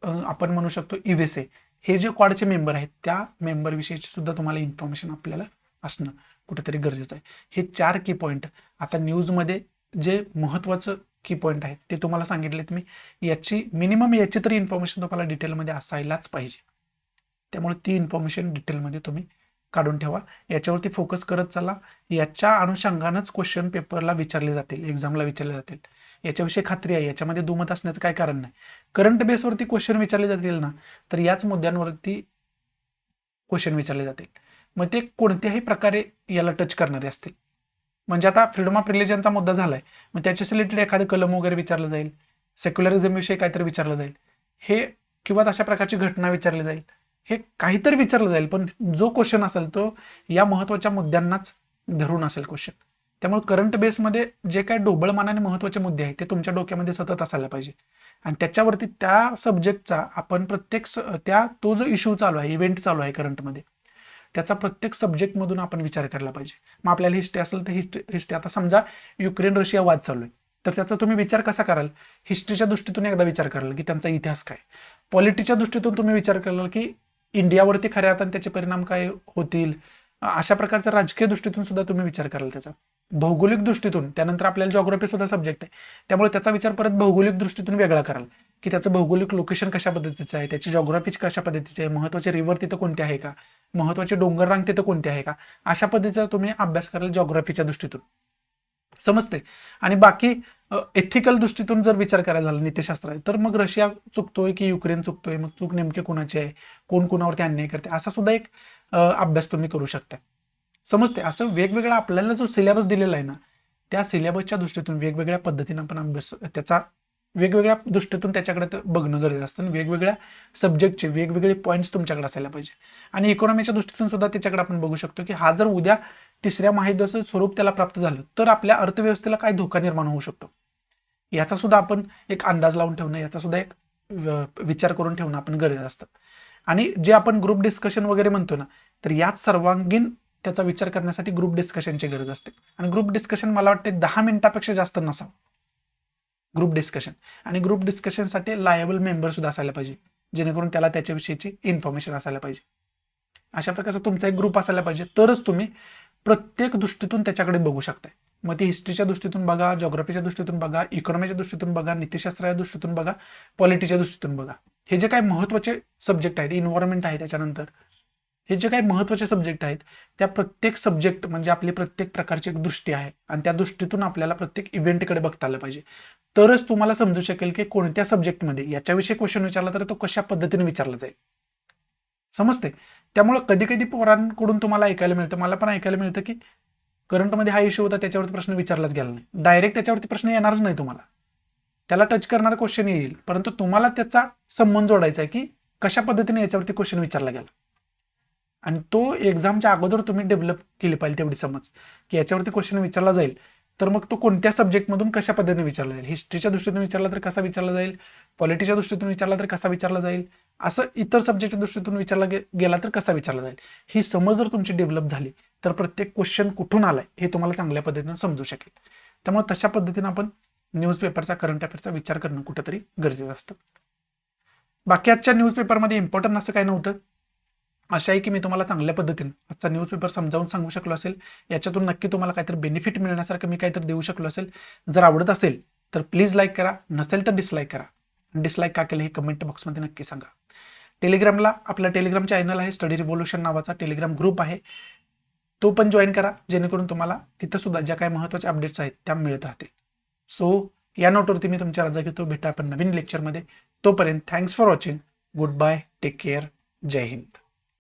आपण म्हणू शकतो USA हे जे क्वाडचे मेंबर आहेत त्या मेंबर विषयीची सुद्धा तुम्हाला इन्फॉर्मेशन आपल्याला असणं कुठेतरी गरजेचं आहे. हे 4 की पॉईंट आता न्यूजमध्ये जे महत्त्वाचं की पॉईंट आहेत ते तुम्हाला सांगितले. तुम्ही याची मिनिमम याची तरी इन्फॉर्मेशन तुम्हाला डिटेलमध्ये असायलाच पाहिजे. त्यामुळे ती इन्फॉर्मेशन डिटेलमध्ये तुम्ही काढून ठेवा, याच्यावरती फोकस करत चला. याच्या अनुषंगानंच क्वेश्चन पेपरला विचारले जातील, एक्झामला विचारले जातील, याच्याविषयी खात्री आहे. याच्यामध्ये दुमत असण्याचं काय कारण नाही. करंट बेसवरती क्वेश्चन विचारले जातील ना तर याच मुद्द्यांवरती क्वेश्चन विचारले जातील. मग ते कोणत्याही प्रकारे याला टच करणारे असतील. म्हणजे आता फ्रीडम ऑफ रिलिजनचा मुद्दा झालाय, मग त्याच्याशी रिलेटेड एखादं कलम वगैरे विचारलं जाईल, सेक्युलरिझम विषयी काहीतरी विचारलं जाईल, हे किंवा अशा प्रकारची घटना विचारली जाईल, हे काहीतरी विचारलं जाईल. पण जो क्वेश्चन असेल तो या महत्त्वाच्या मुद्द्यांनाच धरून असेल क्वेश्चन. त्यामुळे करंट बेसमध्ये जे काही ढोबळमानाने महत्त्वाचे मुद्दे आहेत ते तुमच्या डोक्यामध्ये सतत असायला पाहिजे. आणि त्याच्यावरती त्या सब्जेक्टचा आपण प्रत्येक तो जो इश्यू चालू आहे, इव्हेंट चालू आहे करंटमध्ये, त्याचा प्रत्येक सब्जेक्टमधून आपण विचार करायला पाहिजे. मग आपल्याला हिस्ट्री असेल तर हिस्ट्री, आता समजा युक्रेन रशिया वाद चालू आहे तर त्याचा तुम्ही विचार कसा कराल, हिस्ट्रीच्या दृष्टीतून एकदा विचार कराल की त्यांचा इतिहास काय, पॉलिटिक्सच्या दृष्टीतून तुम्ही विचार कराल की इंडियावरती खऱ्या अर्थाने त्याचे परिणाम काय होतील, अशा प्रकारच्या राजकीय दृष्टीतून सुद्धा तुम्ही विचार कराल त्याचा. भौगोलिक दृष्टीतून त्यानंतर आपल्याला जॉग्राफी सुद्धा सब्जेक्ट आहे, त्यामुळे त्याचा विचार परत भौगोलिक दृष्टीतून वेगळा कराल की त्याचं भौगोलिक लोकेशन कशा पद्धतीचं आहे, त्याची जॉग्राफी कशा पद्धतीची आहे, महत्त्वाचे रिव्हर तिथं कोणते आहे का, महत्त्वाचे डोंगर रांग तिथं कोणते आहे का, अशा पद्धतीचा तुम्ही अभ्यास कराल जॉग्राफीच्या दृष्टीतून. समजते. आणि बाकी एथिकल दृष्टीतून जर विचार करायला झाला नीतिशास्त्र आहे तर मग रशिया चुकतोय की युक्रेन चुकतोय, मग चूक नेमके कोणाची आहे, कोण कोणावरती अन्याय करते, असा सुद्धा एक अभ्यास तुम्ही करू शकता. समजते. असं वेगवेगळा आपल्याला जो सिलेबस दिलेला आहे ना, त्या सिलेबसच्या दृष्टीतून वेगवेगळ्या पद्धतीने आपण अभ्यास त्याचा वेगवेगळ्या दृष्टीतून त्याच्याकडे बघणं गरजेचं असतं. वेगवेगळ्या सब्जेक्टचे वेगवेगळे पॉईंट्स तुमच्याकडे असायला पाहिजे. आणि इकॉनॉमीच्या दृष्टीतून सुद्धा त्याच्याकडे आपण बघू शकतो की हा जर उद्या तिसऱ्या महायुद्धाचं स्वरूप त्याला प्राप्त झालं तर आपल्या अर्थव्यवस्थेला काय धोका निर्माण होऊ शकतो, याचा सुद्धा आपण एक अंदाज लावून ठेवणं, याचा सुद्धा एक विचार करून ठेवणं आपण गरजेचं असतं. आणि जे आपण ग्रुप डिस्कशन वगैरे म्हणतो ना, तर यात सर्वांगीण त्याचा विचार करण्यासाठी ग्रुप डिस्कशनची गरज असते. आणि ग्रुप डिस्कशन मला वाटते 10 मिनिटापेक्षा जास्त नसावं ग्रुप डिस्कशन. आणि ग्रुप डिस्कशनसाठी लायबल मेंबर सुद्धा असायला पाहिजे, जेणेकरून त्याला त्याच्याविषयीची इन्फॉर्मेशन असायला पाहिजे. अशा प्रकारचा तुमचा एक ग्रुप असायला पाहिजे, तरच तुम्ही प्रत्येक दृष्टीतून त्याच्याकडे बघू शकताय. मग ती हिस्ट्रीच्या दृष्टीतून बघा, जॉग्राफीच्या दृष्टीतून बघा, इकॉनॉमीच्या दृष्टीतून बघा, नीतिशास्त्राच्या दृष्टीतून बघा, पॉलिटीच्या दृष्टीतून बघा. हे जे काही महत्त्वाचे सब्जेक्ट आहेत, इन्व्हायरमेंट आहे, त्याच्यानंतर हे जे काही महत्त्वाचे सब्जेक्ट आहेत, त्या प्रत्येक सब्जेक्ट म्हणजे आपली प्रत्येक प्रकारची एक दृष्टी आहे आणि त्या दृष्टीतून आपल्याला प्रत्येक इव्हेंटकडे बघता आलं पाहिजे. तरच तुम्हाला समजू शकेल की कोणत्या सब्जेक्टमध्ये याच्याविषयी क्वेश्चन विचारला तर तो कशा पद्धतीने विचारला जाईल. समजते. त्यामुळे कधी कधी पोरांकडून तुम्हाला ऐकायला मिळतं, मला पण ऐकायला मिळतं की करंटमध्ये हा इश्यू होता, त्याच्यावरती प्रश्न विचारलाच गेला नाही. डायरेक्ट त्याच्यावरती प्रश्न येणारच नाही तुम्हाला, त्याला टच करणारा क्वेश्चन येईल, परंतु तुम्हाला त्याचा संबंध जोडायचा आहे की कशा पद्धतीने याच्यावरती क्वेश्चन विचारला गेला. आणि तो एक्झामच्या अगोदर तुम्ही डेव्हलप केली पाहिजे तेवढी समज की याच्यावरती क्वेश्चन विचारला जाईल तर मग तो कोणत्या सब्जेक्टमधून कशा पद्धतीने विचारला जाईल. हिस्ट्रीच्या दृष्टीतून विचारला तर कसा विचारला जाईल, पॉलिटीच्या दृष्टीतून विचारला तर कसा विचारला जाईल, असं इतर सब्जेक्टच्या दृष्टीतून विचारला गेला तर कसा विचारला जाईल. ही समज जर तुमची डेव्हलप झाली तर प्रत्येक क्वेश्चन कुठून आलाय हे तुम्हाला चांगल्या पद्धतीने समजू शकेल. त्यामुळे तशा पद्धतीने आपण न्यूजपेपरचा, करंट अफेअरचा विचार करणं कुठेतरी गरजेचं असतं. बाकी आजच्या न्यूजपेपरमध्ये इम्पॉर्टंट असं काय नव्हतं. अशा आहे की मी तुम्हाला चांगल्या पद्धतीने आजचा न्यूजपेपर समजावून सांगू शकलो असेल, याच्यातून नक्की तुम्हाला काहीतरी बेनिफिट मिळण्यासारखं मी काहीतरी देऊ शकलो असेल. जर आवडत असेल तर प्लीज लाईक करा, नसेल तर डिसलाईक करा. डिसलाईक का केलं हे कमेंट बॉक्समध्ये नक्की सांगा. टेलिग्रामला आपला टेलिग्राम चॅनल आहे, स्टडी रिव्होल्यूशन नावाचा टेलिग्राम ग्रुप आहे, तो पण जॉईन करा, जेणेकरून तुम्हाला तिथं सुद्धा ज्या काही महत्त्वाच्या अपडेट्स आहेत त्या मिळत राहतील. सो या नोटवरती मी तुमच्या रजा घेतो. भेटा आपण नवीन लेक्चरमध्ये. तोपर्यंत thanks for watching. Good bye, take care, जय हिंद.